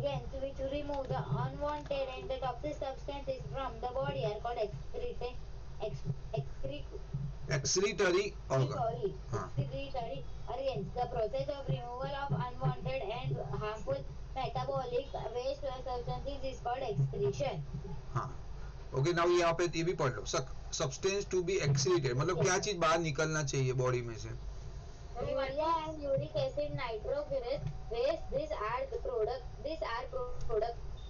organs which remove the unwanted and the toxic substances from the body are called Excretory organ. हाँ. excretory organs. The process of removal of unwanted and harmful metabolic waste substances is called excretion. हाँ. Okay now यहाँ पे ये भी पढ़ लो. Substance to be excreted मतलब क्या चीज बाहर निकलना चाहिए बॉडी में से. Urea and uric acid, nitroglycerol waste. These are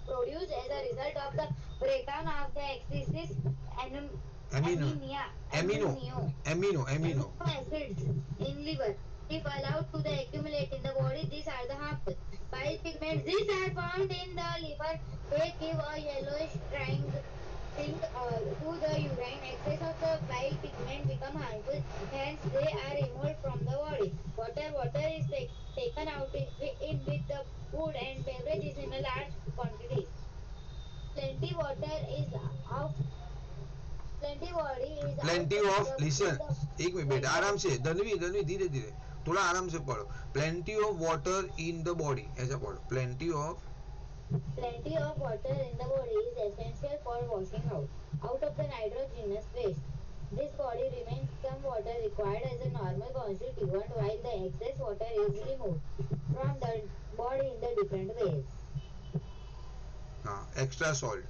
produced as a result of the breakdown of the excess amino acids in liver. If allowed to accumulate in the body, these are the harmful. Bile pigments. These are found in the liver. They give a yellowish to the urine. Excess of the bile pigment become harmful. Hence, they are removed from the body. Water is taken out in with the food and beverages in a large quantities. Plenty of listen. एक minute बेटा आराम से. धनवी धीरे धीरे थोड़ा आराम से पढ़ो. Plenty of water in the body ऐसा पढ़ो. Plenty of water in the body is essential for washing out of the nitrogenous waste. This body remains some water required as a normal constituent while the excess water is removed from the body in the different ways. Extra salt.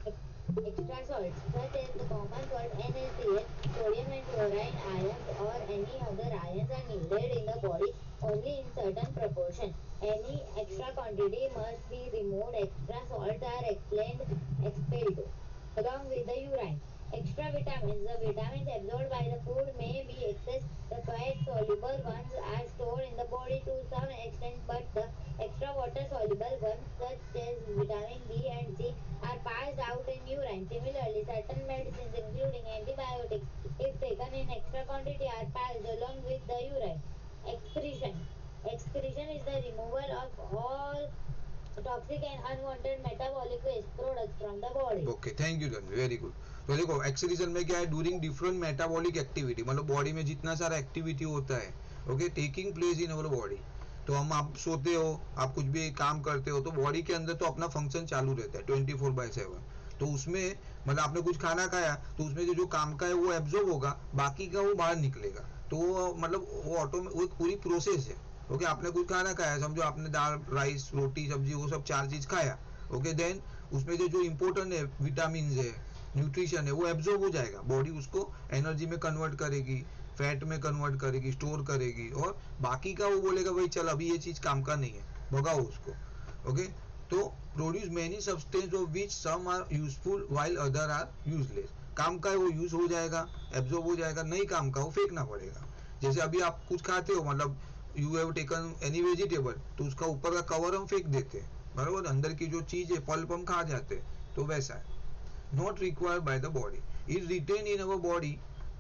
Extra salts such as the common salt NaCl, sodium and chlorine ions or any other ions are needed in the body only in certain proportion. Any extra quantity must be removed. Extra salts are expelled along with the urine. Extra vitamins. The vitamins absorbed by the food may be excess. The fat soluble ones are stored in the body to some extent, but the extra water soluble ones such as vitamin B and C are passed out in urine. Similarly, certain medicines including antibiotics, if taken in extra quantity, are passed along with the urine. Excretion. Excretion is the removal of all toxic and unwanted metabolic waste products from the body. Okay, thank you Dhanvi, very good. तो देखो excretion में क्या है, during different metabolic activity मतलब body में जितना सारा activity होता है okay taking place in our body. तो आप सोते हो, आप कुछ भी काम करते हो तो बॉडी के अंदर तो अपना फंक्शन चालू रहता है 24/7. तो उसमें मतलब आपने कुछ खाना खाया तो उसमें जो काम का है वो एब्जॉर्ब होगा, बाकी का वो बाहर निकलेगा. तो मतलब वो ऑटो में वो एक पूरी प्रोसेस है. ओके आपने कुछ खाना खाया, समझो आपने दाल राइस रोटी सब्जी वो सब 4 चीज खाया. ओके देन उसमें जो इम्पोर्टेंट है विटामिन है न्यूट्रिशन है वो एब्जॉर्ब हो जाएगा. बॉडी उसको एनर्जी में कन्वर्ट करेगी, फैट में कन्वर्ट करेगी, स्टोर करेगी और बाकी का वो बोलेगा भाई चल अभी ये चीज काम का नहीं है, भगाओ उसको. ओके तो produce many substance of which some are useful while other are useless. काम का है वो यूज हो जाएगा, एब्जॉर्ब हो जाएगा, नहीं काम का वो फेंकना पड़ेगा. जैसे अभी आप कुछ खाते हो मतलब you have taken any vegetable तो उसका ऊपर का कवर हम फेंक देते हैं बराबर, अंदर की जो चीज है पल्प हम खा जाते हैं. तो वैसा है. Not required by the body is retained in our body.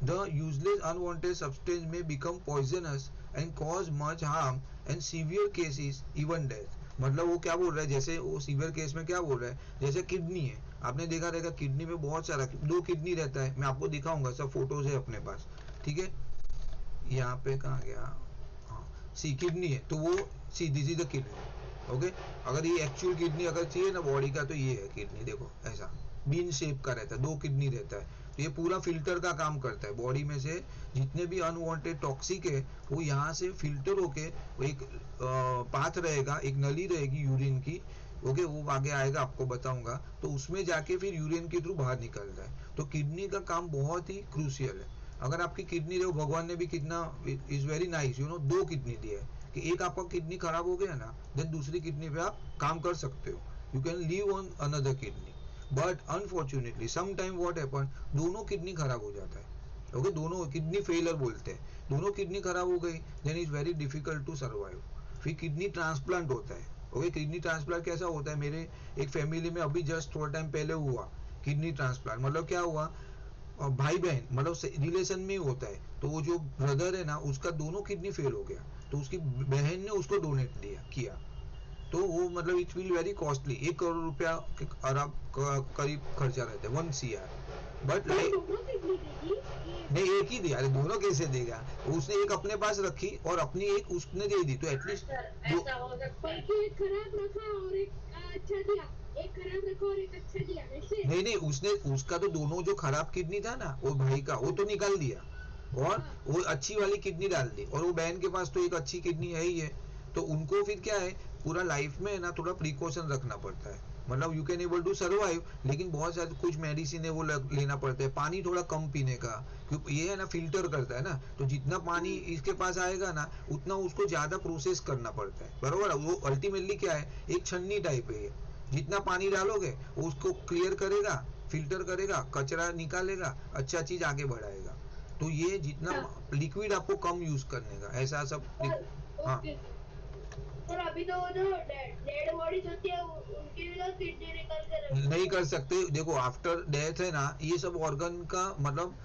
The useless unwanted substance may become poisonous and cause much harm and severe cases even death. मतलब वो क्या बोल रहा है, जैसे वो सीवियर केस में क्या बोल रहा है, जैसे किडनी है, आपने देखा रहेगा किडनी में बहुत सारा 2 किडनी रहता है. मैं आपको दिखाऊंगा, सब फोटोज है अपने पास. ठीक है यहाँ पे कहाँ गया, हाँ सी किडनी है तो वो सी this is the kidney. Okay अगर ये एक्चुअल किडनी अगर चाहिए ना बॉडी का तो ये है किडनी. देखो ऐसा बीन शेप का रहता है, 2 किडनी रहता है. तो ये पूरा फिल्टर का काम करता है. बॉडी में से जितने भी अनवांटेड टॉक्सिक है वो यहाँ से फिल्टर होके एक पाथ रहेगा, एक नली रहेगी यूरिन की. ओके वो आगे आएगा आपको बताऊंगा. तो उसमें जाके फिर यूरिन के थ्रू बाहर निकलता है. तो किडनी का काम बहुत ही क्रूशियल है. अगर आपकी किडनी देखो भगवान ने भी कितना इज वेरी नाइस 2 किडनी दिया है कि एक आपका किडनी खराब हो गया ना देन दूसरी किडनी पे आप काम कर सकते हो. You can live on another kidney. But unfortunately some time what happen दोनों किडनी खराब हो जाता है. ओके दोनों किडनी फेलियर बोलते हैं. दोनों किडनी खराब हो गई then is very difficult to survive. फिर किडनी ट्रांसप्लांट होता है. ओके किडनी ट्रांसप्लांट कैसा होता है, मेरे एक फैमिली में अभी जस्ट थोड़ा टाइम पहले हुआ किडनी ट्रांसप्लांट. मतलब क्या हुआ, भाई बहन मतलब रिलेशन में ही होता है. तो वो जो ब्रदर है ना उसका दोनों किडनी फेल हो गया तो उसकी बहन ने उसको डोनेट किया. तो वो मतलब it will very costly, 1 crore रुपया करीब खर्चा रहता है 1 CR. बट नहीं एक ही दिया. अरे दोनों कैसे देगा, उसने एक अपने पास रखी और अपनी एक उसने दे दी. तो एटलीस्ट ऐसा हो सकता है कि एक खराब रखा और एक अच्छा दिया. नहीं नहीं, उसने उसका तो दोनों जो खराब किडनी था ना वो भाई का, वो तो निकाल दिया और वो अच्छी वाली किडनी डाल दी, और वो बहन के पास तो एक अच्छी किडनी है ही है। तो उनको फिर क्या है, पूरा लाइफ में ना थोड़ा प्रिकॉशन रखना पड़ता है। मतलब you can able to survive, लेकिन बहुत सारे कुछ मेडिसिन है वो लेना पड़ता है। पानी थोड़ा कम पीने का, क्योंकि ये है ना फिल्टर करता है ना, तो जितना पानी इसके पास आएगा ना उतना उसको ज्यादा प्रोसेस करना पड़ता है, बरोबर। वो अल्टीमेटली क्या है, एक छन्नी टाइप है ये। जितना पानी डालोगे वो उसको क्लियर करेगा, फिल्टर करेगा, कचरा निकालेगा, अच्छा चीज आगे बढ़ाएगा। तो ये जितना लिक्विड आपको कम यूज करने का, ऐसा सब। हाँ सर अभी तो वो जो डेड बॉडीज होती है उनकी भी तो किडनी निकल के रखी नहीं है। कर सकते, देखो आफ्टर डेथ है ना ये सब ऑर्गन का मतलब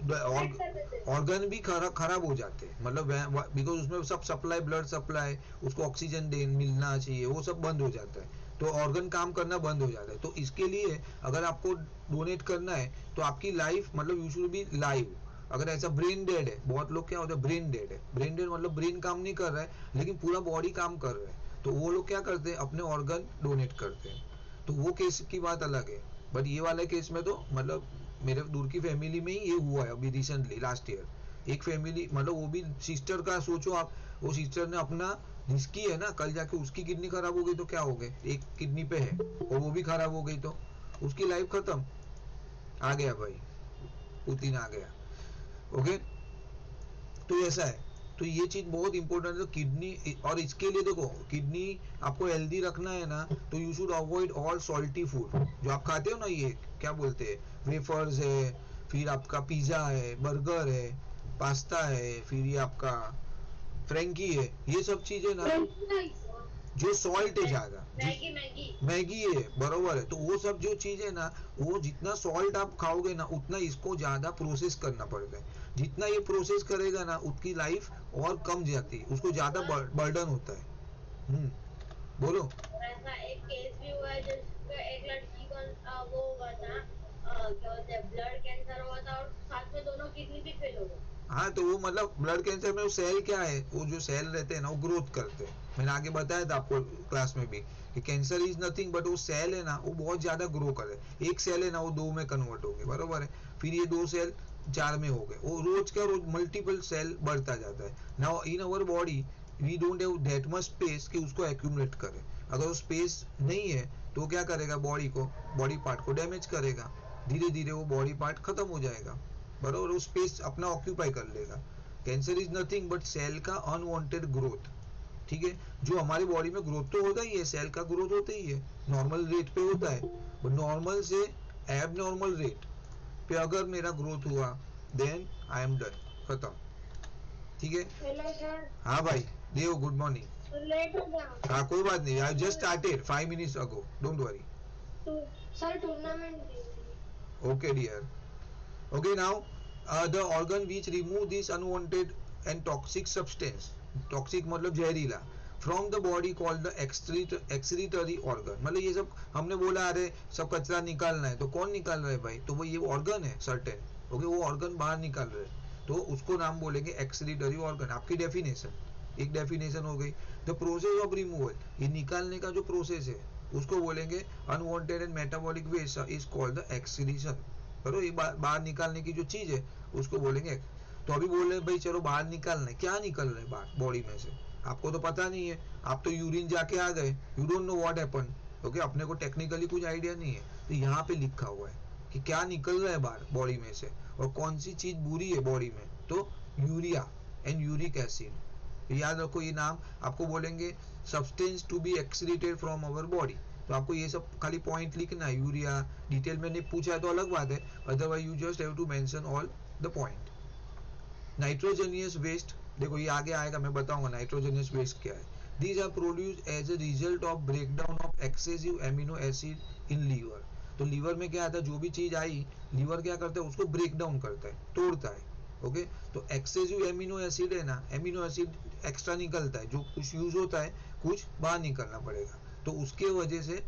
Donate कर देते हैं। ऑर्गन भी खराब हो जाते हैं, मतलब बिकॉज उसमें सब सप्लाई, ब्लड सप्लाई, उसको ऑक्सीजन दे मिलना चाहिए, वो सब बंद हो जाता है, तो ऑर्गन काम करना बंद हो जाता है। तो इसके लिए अगर आपको डोनेट करना है तो आपकी लाइफ मतलब यू शुड बी लाइव। अगर ऐसा ब्रेन डेड है, बहुत लोग क्या होता है ब्रेन डेड है, ब्रेन डेड मतलब ब्रेन काम नहीं कर रहा है लेकिन पूरा बॉडी काम कर रहा है, तो वो लोग क्या करते हैं अपने ऑर्गन डोनेट करते हैं। तो वो केस की बात अलग है, बट ये वाले केस में तो मतलब मेरे दूर की फैमिली में ही ये हुआ है अभी रिसेंटली लास्ट ईयर। एक फैमिली मतलब वो भी सिस्टर का सोचो आप, वो सिस्टर ने अपना रिस्की है ना, कल जाके उसकी किडनी खराब हो गई तो क्या हो गए, एक किडनी पे है और वो भी खराब हो गई तो उसकी लाइफ खत्म, आ गया भाई, पुतिन आ गया। ओके, तो ऐसा है। तो ये चीज बहुत इंपॉर्टेंट है किडनी, और इसके लिए देखो किडनी आपको हेल्दी रखना है ना तो you should avoid all salty food जो आप खाते हो ना, ये क्या बोलते हैं वेफर्स है, फिर आपका पिज्जा है, बर्गर है, पास्ता है, फिर ये आपका फ्रेंकी है, ये सब चीजें ना जो सॉल्ट है ज्यादा, मैगी मैगी मैगी है, बरोबर है। तो वो सब जो चीज है ना, वो जितना सॉल्ट आप खाओगे ना उतना इसको ज्यादा प्रोसेस करना पड़ता है, जितना ये प्रोसेस करेगा ना उतनी लाइफ और कम जाती है, उसको ज्यादा बर्डन होता है। बोलो। और ऐसा एक केस भी हुआ है जिसमें एक लड़की को वो हुआ था क्या बोलते हैं ब्लड कैंसर हुआ था और साथ में दोनों किडनी भी फेल हो गई। हाँ तो वो मतलब ब्लड कैंसर में वो सेल क्या है, वो जो सेल रहते हैं ना वो ग्रोथ करते हैं, मैंने आगे बताया था आपको क्लास में भी कि कैंसर इज नथिंग बट वो सेल है ना वो बहुत ज्यादा ग्रो करे। एक सेल है ना वो दो में कन्वर्ट हो गए, बरोबर है, फिर ये दो सेल चार में हो गए, वो रोज का रोज मल्टीपल सेल बढ़ता जाता है। Now in our body we don't have that much space कि उसको एक्यूमुलेट करे। अगर वो स्पेस नहीं है तो क्या करेगा, बॉडी पार्ट को डैमेज करेगा, धीरे धीरे वो बॉडी पार्ट खत्म हो जाएगा, बरोबर, वो स्पेस अपना ऑक्यूपाई कर लेगा। Cancer is nothing but cell का अनवांटेड ग्रोथ, ठीक है। जो हमारी बॉडी में ग्रोथ तो होता ही है, सेल का ग्रोथ होता ही है, नॉर्मल रेट पे होता है, बट नॉर्मल से एब नॉर्मल रेट पे अगर मेरा ग्रोथ हुआ देन आई एम डन, खत्म, ठीक है। हेलो सर हाँ भाई देव, गुड मॉर्निंग। लेट हो गया हाँ कोई बात नहीं, I just started 5 minutes ago, don't worry. तो sir tournament okay dear. Okay, now the organ which remove this unwanted and toxic substance, toxic मतलब जहरीला, from the body called the excretory organ। मतलब ये सब हमने बोला अरे सब कचरा निकालना है, तो कौन निकाल रहा है भाई, तो वो ये ऑर्गन है सर्टेन, ओके, वो ऑर्गन बाहर निकाल रहे हैं, तो उसको नाम बोलेंगे एक्सक्रीटरी ऑर्गन। आपकी डेफिनेशन, एक डेफिनेशन हो गई। द प्रोसेस ऑफ रिमूवल, ये निकालने का जो प्रोसेस है उसको बोलेंगे unwanted and metabolic waste is called the excretion. करो ये बाहर निकालने की जो चीज है उसको बोलेंगे। तो अभी बोल रहे भाई चलो बाहर निकालना है, क्या निकल रहा है बाहर बॉडी में से, आपको तो पता नहीं है, आप तो यूरिन जाके आ गए, you don't know what happen, okay, अपने को टेक्निकली कुछ आइडिया नहीं है, तो यहाँ पे लिखा हुआ है कि क्या निकल रहा है बाहर बॉडी में से और कौन सी चीज बुरी है बॉडी में, तो यूरिया एंड यूरिक एसिड। याद रखो ये नाम, आपको बोलेंगे substance to be excreted from our body, तो आपको ये सब खाली पॉइंट लिखना है। यूरिया डिटेल में नहीं पूछा है तो अलग बात है, otherwise you just have to mention all the point. Nitrogenous waste, देखो ये आगे आएगा, मैं बताऊंगा नाइट्रोजनियस वेस्ट क्या है। These are produce as a result of breakdown of excessive amino acid in liver. तो लीवर में क्या आता है, जो भी चीज आई लीवर क्या करता है उसको ब्रेक डाउन करता है, तोड़ता है, ओके। तो एक्सेसिव एमिनो एसिड है ना, एमिनो एसिड एक्स्ट्रा निकलता है, जो कुछ यूज होता है कुछ बाहर निकलना पड़ेगा, तो उसके वजह से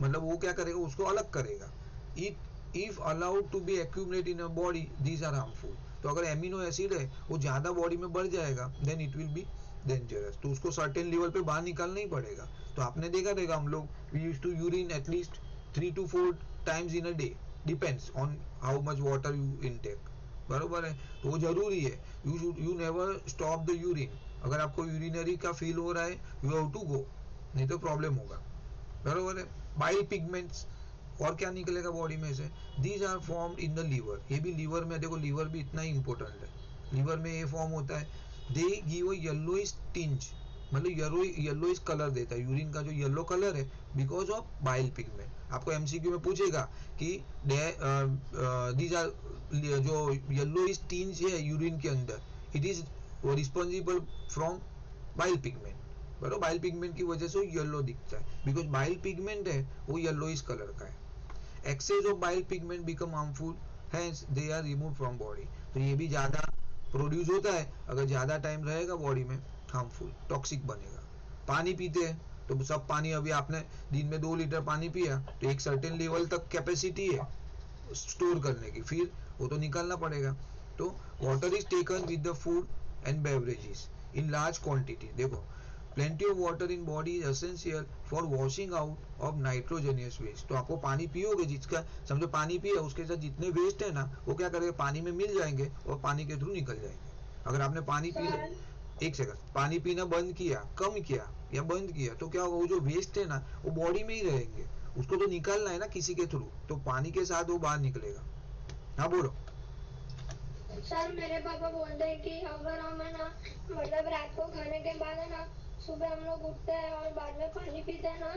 मतलब वो क्या करेगा उसको अलग करेगा। It if allowed to be accumulate in a body these are harmful. तो अगर एमिनो एसिड है वो ज्यादा बॉडी में बढ़ जाएगा then it will be dangerous, तो उसको सर्टेन लेवल पे बाहर निकालना ही पड़ेगा। तो आपने देखा रहेगा हम लोग we used to urine at least 3 to 4 times in a day, depends on how much water you intake, बरोबर है, तो वो जरूरी है। You never stop the urine, अगर आपको यूरिनरी का फील हो रहा है यू हैव टू गो, नहीं तो प्रॉब्लम होगा, बरोबर है। बाइल पिगमेंट्स, और क्या निकलेगा बॉडी में से, these are formed in the liver, ये भी लीवर में, देखो लीवर भी इतना ही इंपॉर्टेंट है, लीवर में ये फॉर्म होता है। They give a yellowish tinge, मतलब येलोइश कलर देता है, यूरिन का जो येलो कलर है बिकॉज ऑफ बाइल पिगमेंट। आपको एमसीक्यू में पूछेगा कि दीज आर, जो येलोइश टिंज है यूरिन के अंदर, it is responsible from bile pigment, बराबर, बाइल पिगमेंट की वजह से वो येलो दिखता है, बिकॉज बाइल पिगमेंट है वो येलोइश कलर का है। Excess of bile pigment become harmful, hence they are remove from body, तो ये भी ज़्यादा प्रोड्यूस होता है, अगर ज़्यादा टाइम रहेगा बॉडी में हार्मफुल, टॉक्सिक बनेगा। पानी पीते हैं तो सब पानी, अभी आपने दिन में 2 लीटर पानी पिया तो एक सर्टेन लेवल तक कैपेसिटी है स्टोर करने की, फिर वो तो निकालना पड़ेगा। तो water is taken with the food and beverages in large quantity, देखो plenty of water in body is essential for washing out of nitrogenous waste, तो आपको पानी पियोगे, जिसका समझो पानी पिया उसके साथ जितने वेस्ट है ना वो क्या करेंगे, पानी में मिल जाएंगे और पानी के थ्रू निकल जाएंगे। अगर आपने पानी पी, एक सेकंड, पानी पीना बंद किया, कम किया या बंद किया तो क्या होगा, वो जो वेस्ट है ना वो बॉडी में ही रहेंगे, उसको तो निकालना है ना किसी के थ्रू, तो पानी के साथ वो बाहर निकलेगा। हाँ बोलो। सर मेरे पापा बोलते हैं कि अगर हम है ना, मतलब रात को खाने के बाद है ना, सुबह हम लोग उठते हैं और बाद में पानी पीते हैं ना,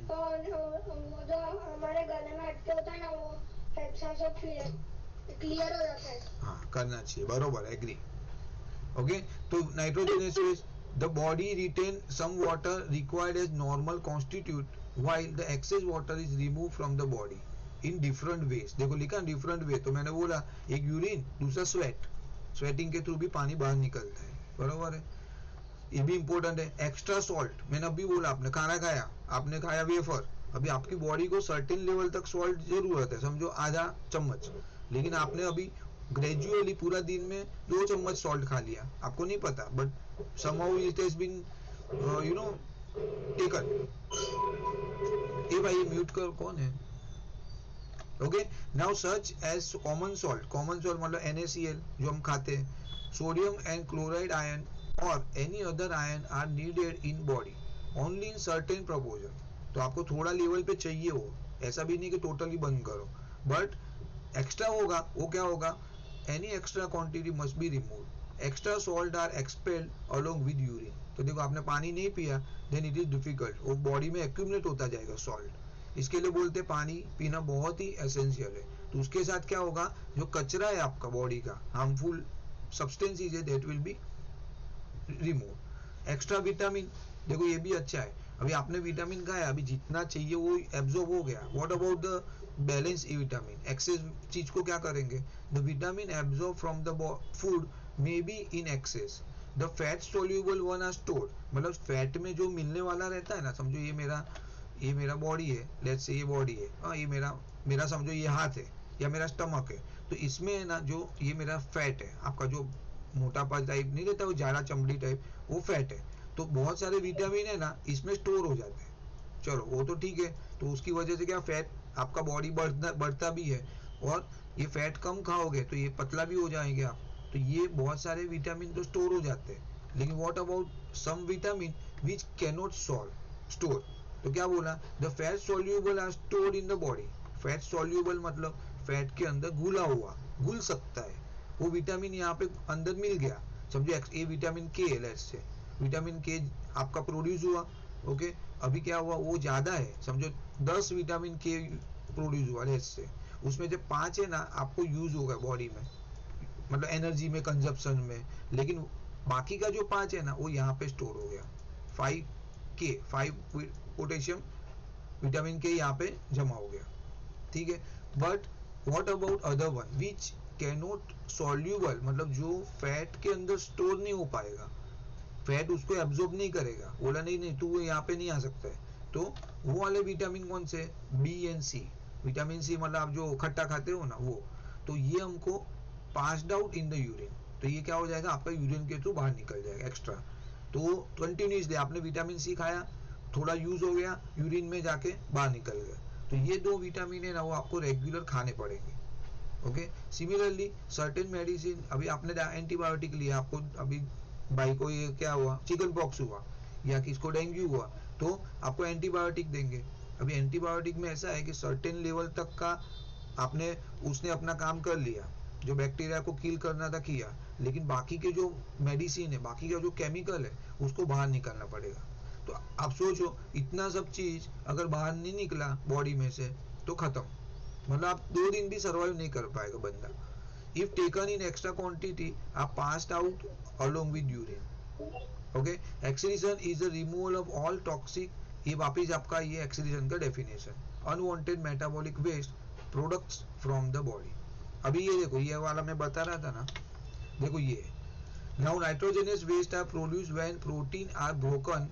तो वो जो हमारे गले में अटके होता है ना, वो फेफड़ा सब क्लियर हो जाता है। हाँ करना चाहिए, बरोबर, एग्री। ओके, तो nitrogenous waste, the body retain some water required as normal constitute while the excess water is removed from the body in different ways, देखो लिखा डिफरेंट वे, तो मैंने बोला एक यूरिन, दूसरा स्वेट, स्वेटिंग के थ्रू भी पानी बाहर निकलता है, बरोबर है, ये भी इंपॉर्टेंट है। एक्स्ट्रा सॉल्ट, मैंने अभी बोला, आपने खाना खाया, आपने खाया वेफर, अभी आपकी बॉडी को सर्टेन लेवल तक सॉल्ट जरूरत है, समझो आधा चम्मच, लेकिन आपने अभी ग्रेजुअली पूरा दिन में 2 चम्मच सॉल्ट खा लिया, आपको नहीं पता, but somehow it has been taken। ए भाई ये म्यूट कर, कौन है? Okay, now such as common salt, common salt मतलब NaCl जो हम खाते हैं, सोडियम एंड क्लोराइड आयन और any other ion are needed in body only in certain proportion, तो आपको थोड़ा लेवल पे चाहिए हो, ऐसा भी नहीं कि टोटली बंद करो, बट एक्स्ट्रा होगा, वो क्या होगा, any extra quantity must be removed, extra salt are expelled along with urine, तो देखो आपने पानी नहीं पिया देन इट इज डिफिकल्ट, वो बॉडी में एक्यूमुलेट होता जाएगा सॉल्ट, इसके लिए बोलते पानी पीना बहुत ही एसेंशियल है। तो उसके साथ क्या होगा, जो कचरा है आपका बॉडी का, हार्मफुल सब्सटेंसेस है, that will be remove. Extra vitamin, देखो ये भी अच्छा है, अभी आपने विटामिन खाया, अभी जितना चाहिए वो एब्जॉर्ब हो गया, what about the balance E vitamin, excess चीज को क्या करेंगे, the vitamin absorb from the food may be in excess, the fat soluble one are stored, मतलब फैट में जो मिलने वाला रहता है ना, समझो ये मेरा बॉडी है, लेट्स से ये बॉडी है, हाँ ये मेरा समझो ये हाथ है या मेरा स्टमक है, तो इसमें है ना जो ये मेरा फैट है, आपका जो मोटापा टाइप नहीं रहता, वो जाड़ा चमड़ी टाइप, वो फैट है, तो बहुत सारे विटामिन है ना इसमें स्टोर हो जाते हैं, चलो वो तो ठीक है, तो उसकी वजह से क्या फैट आपका बॉडी बढ़ता भी है, और ये फैट कम खाओगे तो ये पतला भी हो जाएंगे आप, तो ये बहुत सारे विटामिन तो स्टोर हो जाते हैं। लेकिन what about some vitamin which can not store, तो क्या बोला, the fat soluble are stored in the body, fat soluble मतलब फैट के अंदर घुला हुआ, घुल सकता है, वो विटामिन यहाँ पे अंदर मिल गया, समझो ये विटामिन के है, लेट्स से विटामिन के आपका प्रोड्यूस हुआ, ओके, अभी क्या हुआ, वो ज्यादा है, समझो 10 विटामिन के प्रोड्यूस हुआ, लेट्स से उसमें जब 5 है ना आपको यूज होगा बॉडी में, मतलब एनर्जी में, कंजप्शन में, लेकिन बाकी का जो 5 है ना वो यहाँ पे स्टोर हो गया, 5 पोटेशियम विटामिन के यहाँ पे जमा हो गया, ठीक है। But what about other one which can not soluble, मतलब जो फैट के अंदर स्टोर नहीं हो पाएगा, फैट उसको एब्जॉर्ब नहीं करेगा, बोला नहीं तू यहाँ पे नहीं आ सकता है, तो वो वाले विटामिन कौन से, B and C, vitamin C मतलब आप जो खट्टा खाते हो ना वो, तो ये हमको passed out in the urine, तो ये क्या हो जाएगा, आपका यूरिन के थ्रू बाहर निकल जाएगा एक्स्ट्रा, तो कंटिन्यूसली आपने विटामिन सी खाया, थोड़ा यूज हो गया, यूरिन में जाके बाहर निकल गया, तो ये 2 विटामिन है ना वो आपको रेगुलर खाने पड़ेंगे। ओके, सिमिलरली सर्टेन मेडिसिन, अभी आपने एंटीबायोटिक लिया, आपको अभी भाई को ये क्या हुआ, चिकन पॉक्स हुआ या किसको डेंगू हुआ, तो आपको एंटीबायोटिक देंगे। अभी एंटीबायोटिक में ऐसा है कि सर्टेन लेवल तक का आपने उसने अपना काम कर लिया, जो बैक्टीरिया को किल करना था किया, लेकिन बाकी के जो मेडिसिन है, बाकी का जो केमिकल है, उसको बाहर निकालना पड़ेगा। तो आप सोचो इतना सब चीज अगर बाहर नहीं निकला बॉडी में से तो खत्म, मतलब आप 2 दिन भी सर्वाइव नहीं कर पाएगा बंदा। If taken in extra quantity आप passed out along with urine. Okay, excretion is the removal of all toxic, ये वापिस आपका ये एक्सक्रीशन का definition, unwanted metabolic waste products from the body. अभी ये देखो, ये वाला मैं बता रहा था ना, देखो ये now nitrogenous waste are produced when protein are broken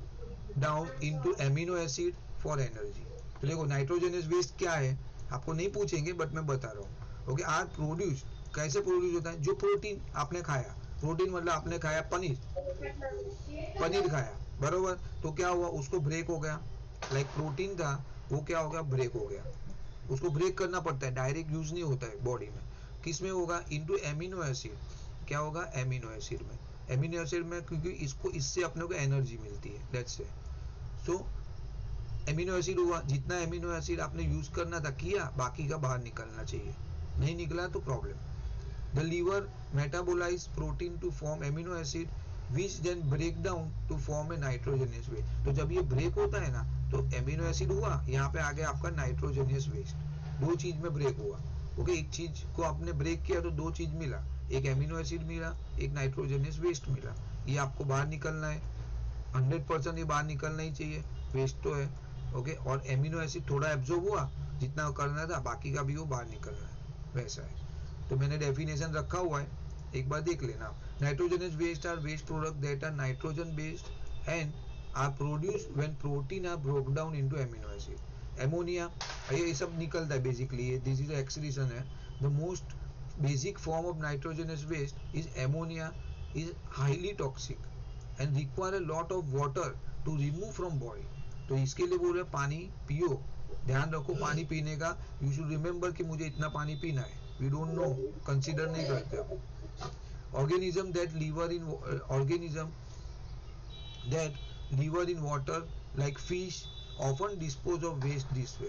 down into amino acid for energy. तो देखो नाइट्रोजनस वेस्ट क्या है आपको नहीं पूछेंगे, बट मैं बता रहा हूँ। ओके, आर प्रोड्यूस, कैसे प्रोड्यूस होता है, जो प्रोटीन आपने खाया, प्रोटीन मतलब आपने खाया पनीर, पनीर खाया बरोबर, तो क्या हुआ, उसको ब्रेक हो गया, लाइक प्रोटीन था वो क्या हो गया, ब्रेक हो गया, उसको ब्रेक करना पड़ता है, डायरेक्ट यूज नहीं होता है बॉडी में। किस में होगा, इनटू एमिनो एसिड, क्या होगा, एमिनो एसिड में, एमिनो एसिड में, क्योंकि इसको इससे अपने को एनर्जी मिलती है, let's say. So amino acid हुआ, जितना एमिनो एसिड आपने यूज करना था किया, बाकी का बाहर निकलना चाहिए, नहीं निकला तो problem. The liver metabolise protein to form amino acid which then break down to form a nitrogenous waste. तो जब ये ब्रेक होता है ना तो एमिनो एसिड हुआ, यहाँ पे आ गया आपका नाइट्रोजनियस वेस्ट, 2 चीज में ब्रेक हुआ। ओके, एक चीज को आपने ब्रेक किया तो 2 चीज मिला, एक एमिनो एसिड मिला, एक नाइट्रोजनियस वेस्ट मिला, ये आपको बाहर निकलना है, 100% ये बाहर निकलना ही चाहिए, वेस्ट तो है। ओके, और एमिनो एसिड थोड़ा एब्जॉर्ब हुआ, जितना करना था बाकी का भी वो बाहर निकलना है, वैसा है। तो मैंने डेफिनेशन रखा हुआ है, एक बार देख लेना। Nitrogenous waste are waste product that are nitrogen based and are produced when protein are broke down into amino acid. Ammonia, ये सब निकलता है बेसिकली, ये दिस इज एक्सक्रीशन है। The most basic form of nitrogenous waste is ammonia, is highly toxic and require a lot of water to remove from body. तो इसके लिए बोल रहे पानी पियो, ध्यान रखो पानी पीने का, यू शुड रिमेंबर कि मुझे इतना पानी पीना है, वी डोंट नो, कंसीडर नहीं करते हम। Organism that liver in organism that liver in water like fish often dispose of waste this way.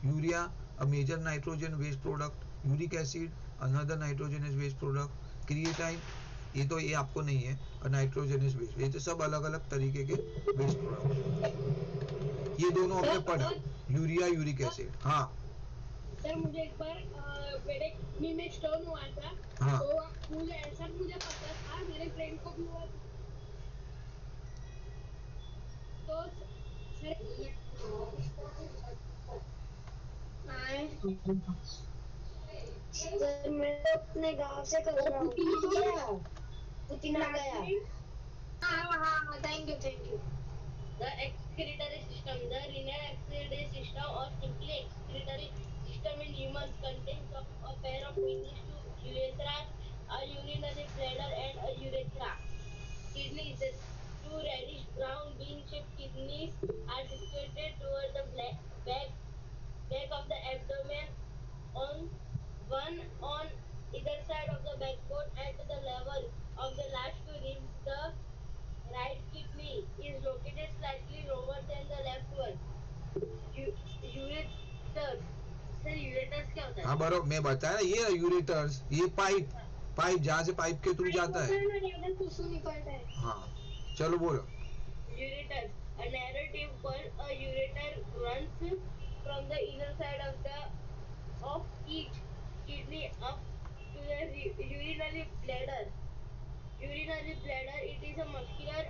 Urea, a major nitrogen waste product, uric acid, another nitrogenous waste product, creatine, ये तो ये आपको नहीं है, और नाइट्रोजनस वेस्ट, ये तो सब अलग अलग तरीके के वेस्ट प्रोडक्ट, ये दोनों अपने पढ़े, यूरिया, यूरिक एसिड। हाँ सर मुझे एक बार मेरे किडनी में स्टोन हुआ था, हाँ तो मुझे सर मुझे पता था, मेरे फ्रेंड को भी हुआ था, तो सर मैं तो अपने गांव से कर रहा हूँ, पुदीना गया। हाँ thank you. The excretory system, the renal excretory system or simply excretory system in humans contains of a pair of kidneys, two urethra, a urinary bladder and a urethra. Kidneys, the two reddish brown bean-shaped kidneys are situated toward the back of the abdomen, on one on either side of the backbone at the level of the last two ribs. The right kidney is located slightly lower than the left one. Ureters. Sir ureters क्या होता है? हाँ बराबर, मैं बताया ये ureters, ये pipe, pipe जहाँ से पाइप के थ्रू जाता है। निकलता है। हाँ चलो बोलो। Ureters. A narrow tube called a ureter runs from the inner side of each kidney up to the urinary bladder. Urinary bladder, it is a muscular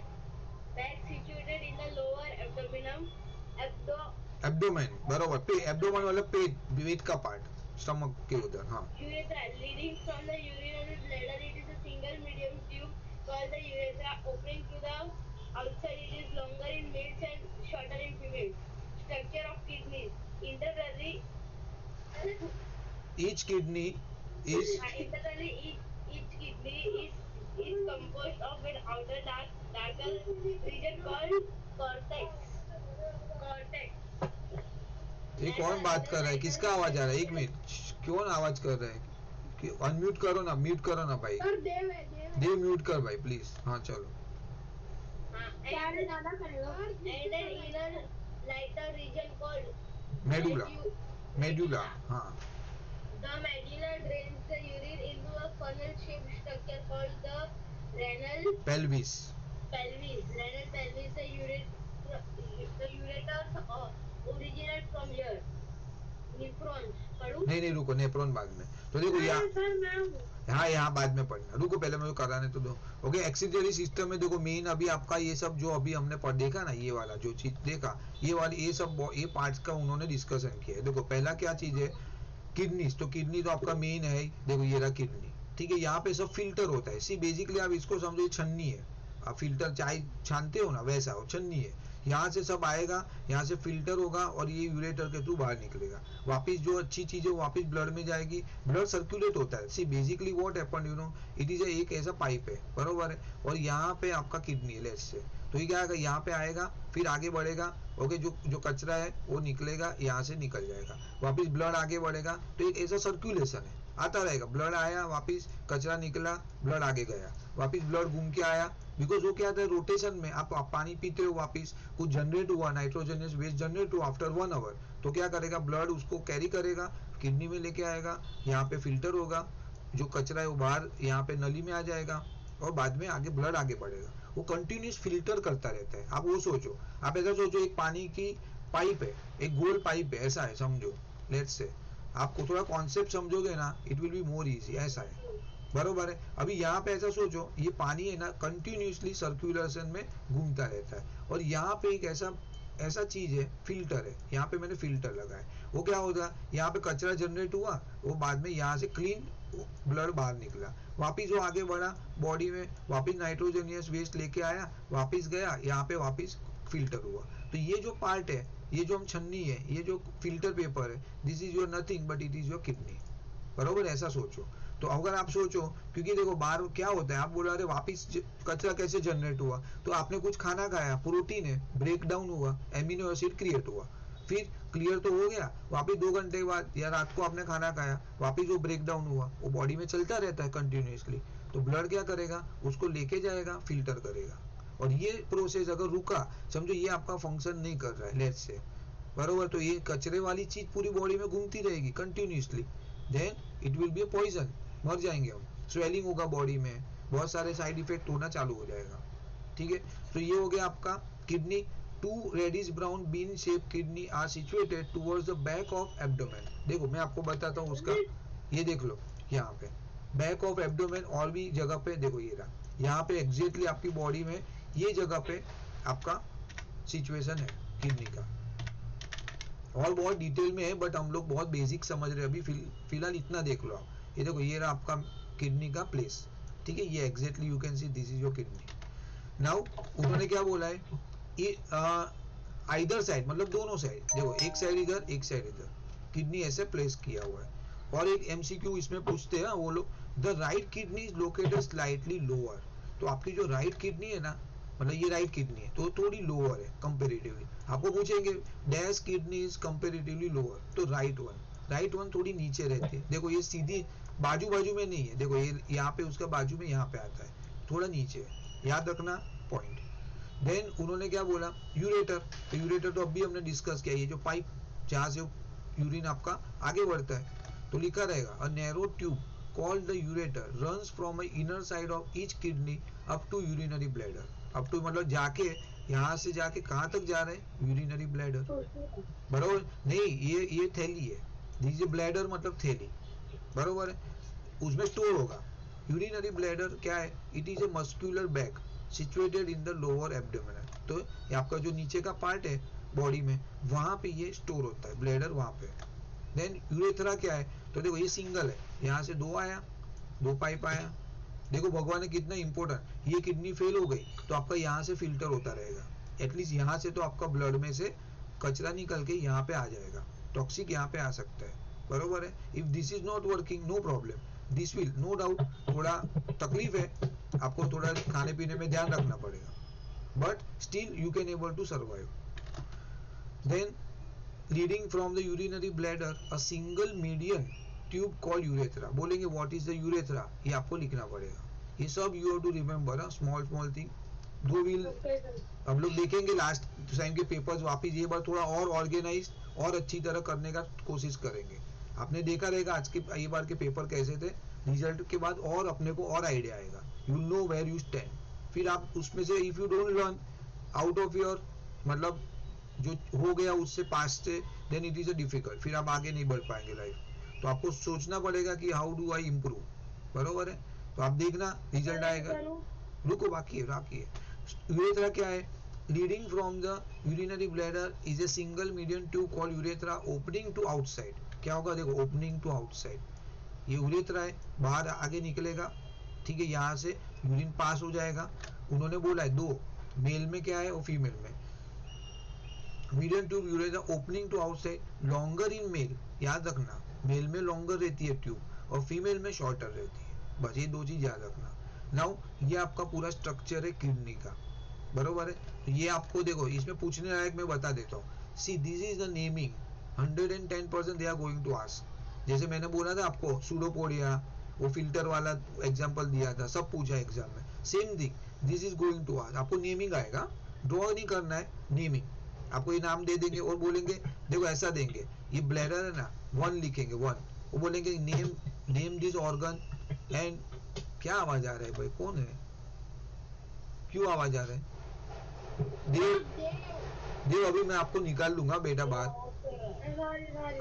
bag situated in the lower abdomen. Abdomen बराबर, पे abdomen वाला पेट, पेट का part, stomach के उधर। हाँ Urethra, leading from the urinary bladder, it is a single medium tube called the urethra, opening to the outside. It is longer in males and shorter in females. Structure of kidneys. Internally, each kidney is, internally each kidney is composed of an outer darker region called cortex. Cortex. ये कौन बात कर रहा है? किसका आवाज आ रहा है? एक मिनट, कौन आवाज कर रहा है? अनम्यूट करो ना, म्यूट करो ना भाई। सर देव है, देव है। देव म्यूट कर भाई प्लीज। हाँ चलो। क्या ज्यादा करेगा? And an inner lighter region called medulla, medulla, हाँ। The medulla drains the urine into a funnel-shaped structure called the renal pelvis. pelvis. Renal pelvis. The ureters originate from here. Nephrons. पढ़ूं? नहीं रुको, nephron बाद में। तो देखो यहाँ, sir मैं हूँ। हाँ यहाँ बाद में पढ़ना, रुको पहले मुझे कराने तो दो। ओके, एक्सिलरी सिस्टम में देखो मेन अभी आपका ये सब जो अभी हमने देखा ना, ये वाला जो चीज देखा, ये वाली ये सब ये पार्ट्स का उन्होंने डिस्कशन किया है। देखो पहला क्या चीज है, किडनीज। तो किडनी तो आपका मेन है, देखो ये रहा किडनी, ठीक है। यहाँ पे सब फिल्टर होता है। सी बेसिकली आप इसको समझो छन्नी है, आप फिल्टर चाय छानते हो ना, वैसा हो छन्नी है। यहाँ से सब आएगा, यहाँ से फिल्टर होगा और ये यूरेटर के थ्रू बाहर निकलेगा। वापिस जो अच्छी चीज है वापिस ब्लड में जाएगी, ब्लड सर्कुलेट होता है। See basically what happened, you know, it is एक ऐसा पाइप है, बरोबर है। और यहाँ पे आपका किडनी है, लेट्स से। तो ये क्या आएगा, यहाँ पे आएगा, फिर आगे बढ़ेगा। ओके, जो कचरा है वो निकलेगा, यहाँ से निकल जाएगा, वापिस ब्लड आगे बढ़ेगा। तो एक ऐसा सर्कुलेशन है, आता रहेगा। ब्लड आया, वापिस कचरा निकला, ब्लड आगे गया, वापिस ब्लड घूम के आया। बिकॉज वो क्या होता है, रोटेशन में आप पानी पीते हो, वापिस कुछ जनरेट हुआ, नाइट्रोजनियस वेस्ट जनरेट हुआ आफ्टर 1 आवर। तो क्या करेगा, ब्लड उसको कैरी करेगा, किडनी में लेके आएगा, यहाँ पे फिल्टर होगा, जो कचरा है वो बाहर यहाँ पे नली में आ जाएगा, और बाद में आगे ब्लड आगे बढ़ेगा। वो कंटिन्यूस फिल्टर करता रहता है। आप वो सोचो, आप ऐसा सोचो एक पानी की पाइप है, एक गोल पाइप है, ऐसा है समझो, लेट्स से। आपको थोड़ा कॉन्सेप्ट समझोगे ना, it will be more easy, ऐसा है, बरोबर है। अभी यहाँ पे ऐसा सोचो, ये पानी है ना, कंटिन्यूसली सर्कुलेशन में घूमता रहता है। और यहाँ पे एक ऐसा चीज है, फिल्टर है, यहाँ पे मैंने फिल्टर लगाया। वो क्या होगा, यहाँ पे कचरा जनरेट हुआ, वो बाद में यहाँ से क्लीन ब्लड बाहर निकला, वापिस वो आगे बढ़ा बॉडी में, वापिस नाइट्रोजनियस वेस्ट लेके आया, वापिस गया, यहाँ पे वापिस फिल्टर हुआ। तो ये जो पार्ट है, ये जो हम छन्नी है, ये जो फिल्टर पेपर है, this is your nothing but it is your kidney, बरोबर, ऐसा सोचो। तो अगर आप सोचो, क्योंकि देखो बाहर क्या होता है, आप बोल रहे वापिस कचरा कैसे जनरेट हुआ, तो आपने कुछ खाना खाया, प्रोटीन है, ब्रेक डाउन हुआ, एमिनो एसिड क्रिएट हुआ, फिर क्लियर तो हो गया, वापिस 2 घंटे बाद या रात को आपने खाना खाया, वापिस वो ब्रेक डाउन हुआ, वो बॉडी में चलता रहता है कंटिन्यूसली। तो ब्लड क्या करेगा, उसको लेके जाएगा, फिल्टर करेगा। और ये प्रोसेस अगर रुका, समझो ये आपका फंक्शन नहीं कर रहा है, लेट्स से, बरोबर, तो ये कचरे वाली चीज पूरी बॉडी में घूमती रहेगी continuously, then it will be a poison, मर जाएंगे हम, स्वेलिंग होगा बॉडी में, बहुत सारे साइड इफेक्ट होना चालू हो जाएगा, ठीक है। तो ये हो गया आपका kidney. 2 reddish brown bean shape kidney are situated towards the back of abdomen. देखो मैं आपको बताता हूँ उसका, ये देख लो यहाँ पे बैक ऑफ एब्डोमेन, और भी जगह पे देखो ये रहा, यहाँ पे एग्जैक्टली आपकी बॉडी में ये जगह पे आपका सिचुएशन है किडनी का। और बहुत डिटेल में है, बट हम लोग बहुत बेसिक समझ रहे हैं अभी, फिलहाल इतना देख लो आप। ये देखो ये रहा आपका किडनी का प्लेस, ठीक है, ये exactly you can see this is your kidney. Now उन्होंने क्या बोला है, ये आइदर साइड, मतलब दोनों साइड, देखो एक साइड इधर, एक साइड इधर, किडनी ऐसे प्लेस किया हुआ है। और एक एमसीक्यू इसमें पूछते हैं वो लोग, the right kidney is located slightly lower. तो आपकी जो राइट किडनी है ना, मतलब ये राइट किडनी है, तो थोड़ी लोअर है कंपेरेटिवली। आपको पूछेंगे dash kidney is comparatively lower, तो राइट वन थोड़ी नीचे रहती है। देखो ये सीधी बाजू में नहीं है, देखो ये यहाँ पे उसका बाजू में यहाँ पे आता है, थोड़ा नीचे है, याद रखना पॉइंट। देन उन्होंने क्या बोला, यूरेटर। तो यूरेटर तो अभी हमने डिस्कस किया, ये जो पाइप जहाँ से यूरिन आपका आगे बढ़ता है। तो लिखा रहेगा a narrow tube called the ureter runs from the inner side of each kidney up to urinary bladder। up to मतलब जाके यहाँ से जाके कहाँ तक जा रहे हैं, यूरिनरी ब्लैडर, बरोबर नहीं, ये थैली है, दिस ब्लैडर मतलब थैली, बरोबर है, उसमें स्टोर होगा। यूरिनरी ब्लैडर क्या है, it is a muscular bag situated in the lower abdomen. तो ये आपका जो नीचे का पार्ट है बॉडी में, वहां पे ये स्टोर होता है, ब्लैडर वहां पे। देन यूरेथ्रा क्या है, तो देखो ये सिंगल है, यहाँ से 2 आया, 2 पाइप आया। देखो भगवान ने कितना इंपॉर्टेंट, ये किडनी फेल हो गई तो आपका यहाँ से फिल्टर होता रहेगा, एटलीस्ट यहाँ से तो आपका ब्लड में से कचरा निकल के यहाँ पे आ जाएगा, टॉक्सिक यहाँ पे आ सकता है, बरोबर है। If this is not working, no problem, this will no doubt, थोड़ा तकलीफ है, आपको थोड़ा खाने पीने में ध्यान रखना पड़ेगा, but still you can able to survive. Then leading from the urinary bladder a single median tube called urethra. बोलेंगे व्हाट इज द यूरेथ्रा, ये आपको लिखना पड़ेगा। ये सब you have to remember, small small thing. Though will हम लोग देखेंगे लास्ट टाइम के पेपर्स वापिस, ये बार थोड़ा और ऑर्गेनाइज और अच्छी तरह करने का कोशिश करेंगे। आपने देखा रहेगा आज के ये बार के पेपर कैसे थे, रिजल्ट के बाद और अपने को और आइडिया आएगा, you know where you stand. फिर आप उसमें से if you don't learn out of your मतलब जो हो गया उससे पास्ट से, then it is a difficult, फिर आप आगे नहीं बढ़ पाएंगे लाइफ। तो आपको सोचना पड़ेगा कि हाउ डू आई इम्प्रूव, बरोबर है। तो आप देखना रिजल्ट आएगा। रुको बाकी है। यूरेथ्रा क्या है? Leading from the urinary bladder is a single medium tube called urethra opening to outside. क्या होगा देखो, ओपनिंग टू आउटसाइड, ये यूरेथ्रा है, बाहर आगे निकलेगा, ठीक है, यहाँ से यूरिन पास हो जाएगा। उन्होंने बोला है दो, मेल में क्या है और फीमेल में। Medium tube urethra opening to outside, longer in male, याद रखना मेल में लॉन्गर रहती है ट्यूब और फीमेल में शॉर्टर रहती है, बस ये दो चीज याद रखना। नाउ ये आपका पूरा स्ट्रक्चर है किडनी का, बरोबर है। तो ये आपको देखो इसमें पूछने लायक मैं बता देता हूँ। See this is the naming, 110% they are going to ask. जैसे मैंने बोला था आपको सूडोपोडिया, वो फिल्टर वाला एग्जांपल दिया था, सब पूछा एग्जाम में, same thing this is going to ask. आपको नेमिंग आएगा, ड्रॉ नहीं करना है, नेमिंग आपको ये नाम दे देंगे और बोलेंगे देखो ऐसा देंगे, ये ब्लैडर है ना, 1 लिखेंगे 1, वो बोलेंगे नेम दिस ऑर्गन एंड क्या आवाज आ रहा है भाई, कौन है, क्यों आवाज आ रहा है? देव अभी मैं आपको निकाल लूंगा बेटा बाहर।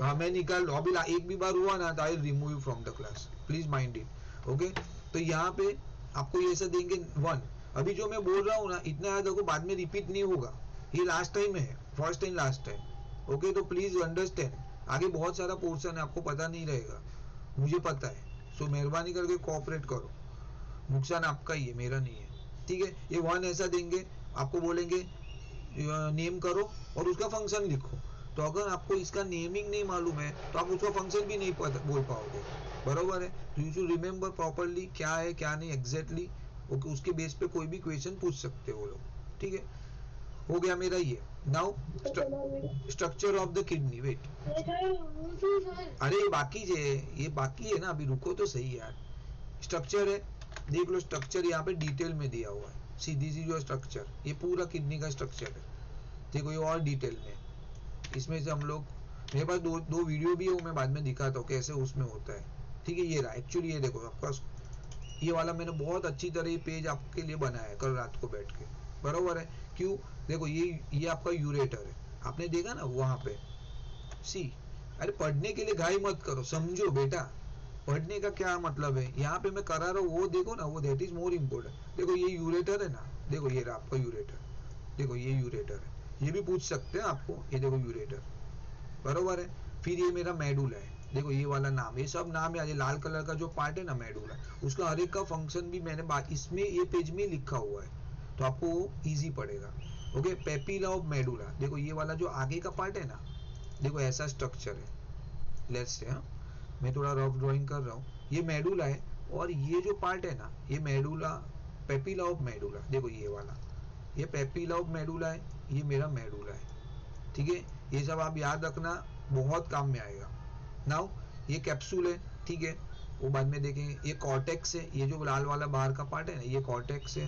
हाँ मैं निकाल लूँ, अभी एक भी बार हुआ ना तो I remove you from the class, please mind it. Okay, तो यहाँ पे आपको ये ऐसा देंगे 1। अभी जो मैं बोल रहा हूँ ना इतना याद रखो, बाद में रिपीट नहीं होगा, ये लास्ट टाइम है, first time last time. Okay, तो प्लीज अंडरस्टैंड, आगे बहुत सारा पोर्शन है आपको पता नहीं रहेगा, मुझे पता है, सो मेहरबानी करके कोऑपरेट करो, नुकसान आपका ही है, मेरा नहीं है, ठीक है। ये 1 ऐसा देंगे, आपको बोलेंगे नेम करो और उसका फंक्शन लिखो। तो अगर आपको इसका नेमिंग नहीं मालूम है तो आप उसका फंक्शन भी नहीं बोल पाओगे, बरोबर है। तो यू शुड रिमेंबर प्रॉपरली क्या है क्या नहीं एग्जैक्टली, ओके, उसके बेस पे कोई भी क्वेश्चन पूछ सकते हो लोग, ठीक है। हो गया मेरा ये। Now structure of the kidney, wait, अरे ये बाकी है ना, अभी रुको तो सही यार। स्ट्रक्चर है, देख लो स्ट्रक्चर यहाँ पे डिटेल में दिया हुआ है, सीधी सी जो स्ट्रक्चर, ये पूरा किडनी का स्ट्रक्चर है, देखो ये और डिटेल में, इसमें से हम लोग, मेरे पास दो वीडियो भी है, वो मैं बाद में दिखाता हूँ कैसे उसमें होता है, ठीक है। ये रहा एक्चुअली, ये देखो आपका ये वाला मैंने बहुत अच्छी तरह ये पेज आपके लिए बनाया है कल रात को बैठ के, बरोबर है। क्यों, देखो ये आपका यूरेटर है, आपने देखा ना वहां पे, सी, अरे पढ़ने के लिए घाई मत करो, समझो बेटा पढ़ने का क्या मतलब है, यहाँ पे मैं करा रहा हूँ वो देखो ना, वो दैट इज मोर इम्पोर्टेंट। देखो ये यूरेटर है ना, देखो ये रहा आपका यूरेटर, देखो ये यूरेटर है, ये भी पूछ सकते हैं आपको, ये देखो यूरेटर, बरोबर है। फिर ये मेरा मेडुला है, देखो ये वाला नाम, ये सब नाम है, ये लाल कलर का जो पार्ट है ना मेडुला, उसका हर एक का फंक्शन भी मैंने इसमें ये पेज में लिखा हुआ है, तो आपको वो इजी पड़ेगा। ओके, पेपिला ऑफ मेडुला, देखो ये वाला जो आगे का पार्ट है ना, देखो ऐसा स्ट्रक्चर है, लेट्स से, हाँ मैं थोड़ा रफ ड्राइंग कर रहा हूँ, ये मेडुला है, और ये जो पार्ट है ना, ये मेडुला, पेपिला ऑफ मेडुला, देखो ये वाला, ये पेपिला ऑफ मेडुला है, ये मेरा मेडुला है, ठीक है। ये सब आप याद रखना, बहुत काम में आएगा। नाउ ये कैप्सूल है, ठीक है, वो बाद में देखेंगे। ये कॉर्टेक्स है, ये जो लाल वाला बाहर का पार्ट है ना, ये कॉर्टेक्स है।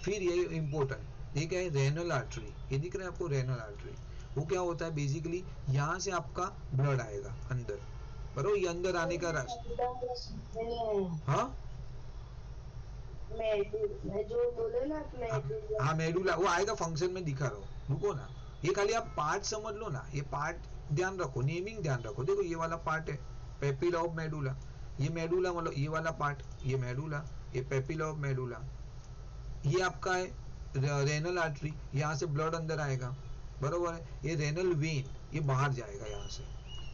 फिर ये इम्पोर्टेंट, ये क्या है, रेनल आर्टरी, ये दिख रहा है आपको, रेनल आर्टरी, वो क्या होता है बेसिकली, यहाँ से आपका ब्लड आएगा अंदर, बरोबर, ये अंदर आने का रास्ता, हाँ जो बोले ना हाँ मेडुला, वो आएगा फंक्शन में दिखा रहा हूँ, रुको ना, ये खाली आप पार्ट समझ लो ना, ये पार्ट ध्यान रखो, नेमिंग ध्यान रखो। देखो ये वाला पार्ट है पेपिला ऑफ मेडुला, ये मेडुला मतलब ये वाला पार्ट, ये मेडुला, ये पेपिला ऑफ मेडुला, ये आपका है रेनल आर्टरी, यहाँ से ब्लड अंदर आएगा, बरोबर है। ये रेनल वेन, ये बाहर जाएगा यहाँ से,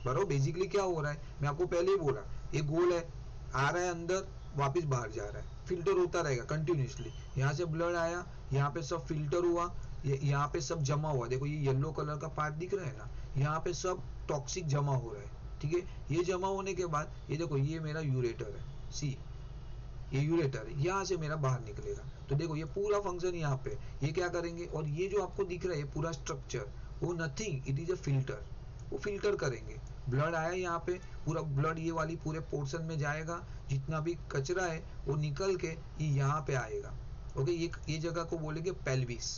बरोबर। बेसिकली क्या हो रहा है, मैं आपको पहले ही बोला, ये गोल है, आ रहा है अंदर, वापस बाहर जा रहा है, फिल्टर होता रहेगा कंटिन्यूसली, यहाँ से ब्लड आया, यहाँ पे सब फिल्टर हुआ, यहाँ पे सब जमा हुआ, देखो ये येलो कलर का पार्ट दिख रहा है ना, यहाँ पे सब टॉक्सिक जमा हो रहा है, ठीक है। ये जमा होने के बाद ये देखो ये मेरा यूरेटर है, सी ये यूरेटर है, यहाँ से मेरा बाहर निकलेगा। तो देखो ये पूरा फंक्शन यहाँ पे, ये क्या करेंगे, और ये जो आपको दिख रहा है ये पूरा स्ट्रक्चर, वो nothing, it is a filter, वो फिल्टर करेंगे। ब्लड आया यहाँ पे, पूरा ब्लड ये वाली पूरे पोर्शन में जाएगा, जितना भी कचरा है वो निकल के ये यहाँ पे आएगा। ओके, ये जगह को बोलेंगे पेल्विस।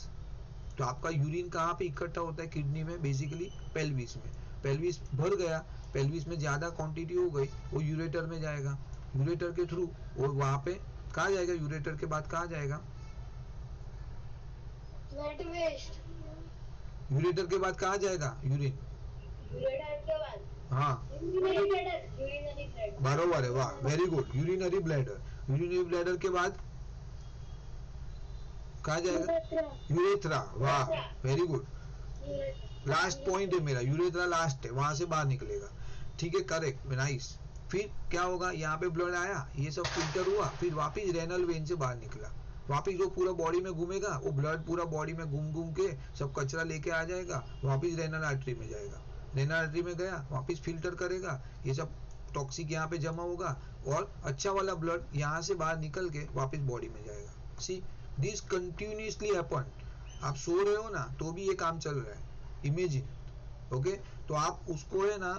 तो आपका यूरिन कहाँ पे इकट्ठा होता है किडनी में? बेसिकली पेल्विस में। पेल्विस भर गया, पेल्विस में ज़्यादा क्वांटिटी हो गई, वो यूरेटर में जाएगा, यूरेटर के थ्रू वो वहाँ पे कहाँ जाएगा? यूरेटर के बाद कहाँ जाएगा? Wet waste. यूरेटर के बाद कहाँ जाएगा यूरिन? यूरेटर के बाद हाँ यूरिनरी ब्लैडर। बरोबर है, वाह, very good. Urinary bladder, urinary bladder के बाद कहाँ जाएगा? यूरेथ्रा, वाह, वेरी गुड। लास्ट पॉइंट है मेरा, यूरेथ्रा लास्ट है, वहां से बाहर निकलेगा। ठीक है, करेक्ट, नाइस। फिर क्या होगा? यहाँ पे ब्लड आया, ये सब फिल्टर हुआ, फिर वापिस रेनल वेन से बाहर निकला, वापिस वो पूरा बॉडी में घूमेगा, वो ब्लड पूरा बॉडी में घूम घूम के सब कचरा लेके आ जाएगा, वापिस रेनल आर्टरी में जाएगा, रेनल आर्टरी में गया, वापिस फिल्टर करेगा, ये सब टॉक्सिक यहाँ पे जमा होगा और अच्छा वाला ब्लड यहाँ से बाहर निकल के वापिस बॉडी में जाएगा। See this continuously happen. आप सो रहे हो ना तो भी ये काम चल रहा है, इमेजिन। ओके, तो आप उसको है ना,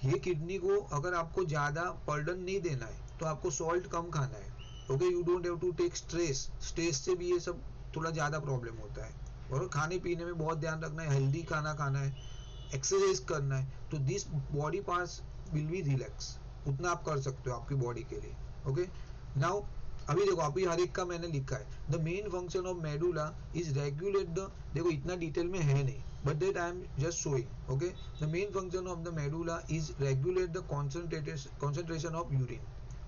ये किडनी को अगर आपको ज्यादा बर्डन नहीं देना है तो आपको सॉल्ट कम खाना है। Okay, you don't have to take stress, stress से भी ये सब थोड़ा ज्यादा प्रॉब्लम होता है। और खाने पीने में बहुत ध्यान रखना है, हेल्दी खाना खाना है, एक्सरसाइज करना है, तो this body parts will be relax. उतना आप कर सकते हो आपकी बॉडी के लिए। ओके, नाउ अभी देखो, अभी हर एक का मैंने लिखा है। The main function of medulla is regulate the, देखो इतना डिटेल में है नहीं, but that I am just showing. Okay, the main function of the medulla is regulate the concentration of urine.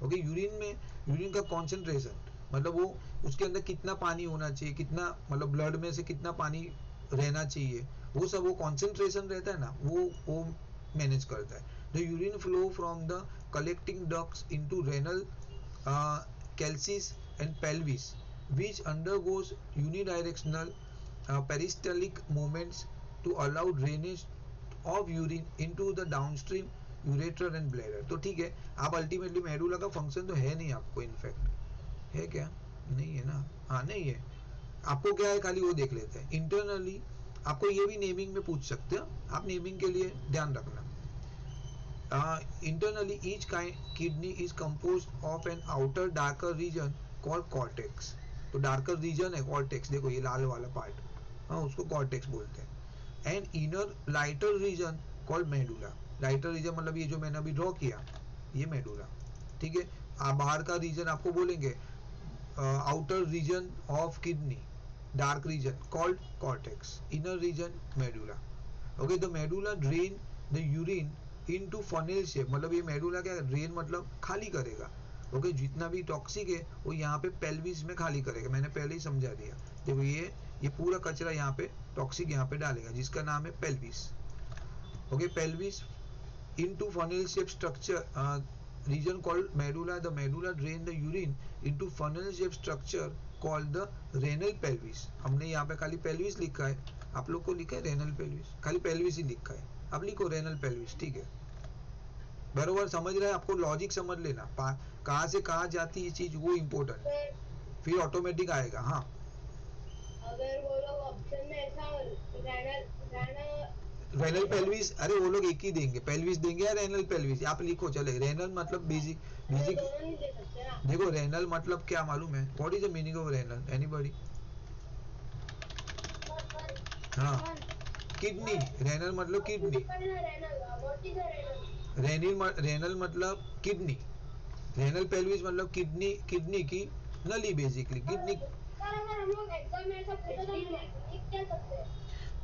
Okay, urine में, यूरिन का concentration मतलब वो उसके अंदर कितना पानी होना चाहिए, कितना मतलब ब्लड में से कितना पानी रहना चाहिए, वो सब वो कॉन्सेंट्रेशन रहता है ना, वो मैनेज करता है। The urine flow from the collecting ducts into renal calcis and pelvis, which undergoes unidirectional peristaltic movements to allow drainage of urine into the downstream ureter and bladder। तो ठीक है, आप अल्टीमेटली मेडुला का function तो है नहीं आपको, in fact है क्या? नहीं है ना, हाँ नहीं है। आपको क्या है, खाली वो देख लेते हैं। इंटरनली आपको ये भी नेमिंग में पूछ सकते हो, आप नेमिंग के लिए ध्यान रखना। Internally, each kidney is composed of an outer darker region called cortex। तो darker region है cortex, देखो ये लाल वाला पार्ट, हाँ उसको cortex बोलते हैं। And inner lighter region called medulla। lighter region मतलब ये जो मैंने अभी ड्रॉ किया, ये medulla। ठीक है, आप बाहर का रीजन आपको बोलेंगे outer region of kidney, dark region called cortex, inner region medulla। Okay, the medulla drain the urine into funnel shape, मतलब ये मेडुला क्या ड्रेन मतलब खाली करेगा। ओके, जितना भी टॉक्सिक है वो यहाँ पे पेल्विस में खाली करेगा, मैंने पहले ही समझा दिया। देखो ये पूरा कचरा यहाँ पे टॉक्सिक यहाँ पे डालेगा, जिसका नाम है pelvis. Okay, pelvis into funnel shape structure reason called medulla. The medulla drain the urine into funnel shape structure called the renal pelvis. हमने यहाँ पे खाली पेल्विस लिखा है, आप लोग को लिखा है रेनल पेल्विस, खाली पेल्विस ही लिखा है, अब लिखो रेनल पेल्विस। ठीक है, बरोबर समझ रहे हैं? आपको लॉजिक समझ लेना, कहाँ से कहाँ जाती है चीज, वो इम्पोर्टेंट, फिर ऑटोमेटिक आएगा। हाँ, अगर वो लोग ऑप्शन में ऐसा रेनल पेल्विस, अरे वो लोग एक ही देंगे, पेल्विस देंगे या रेनल पेल्विस, आप लिखो चले। रेनल मतलब बेसिक दोनों नहीं दे सकते ना। देखो रेनल मतलब क्या मालूम है? What is the meaning of renal? Anybody? हाँ, किडनी। रेनल मतलब किडनी, रेनल मतलब किडनी, रेनल पेल्विस मतलब किडनी, किडनी की नली, बेसिकली किडनी।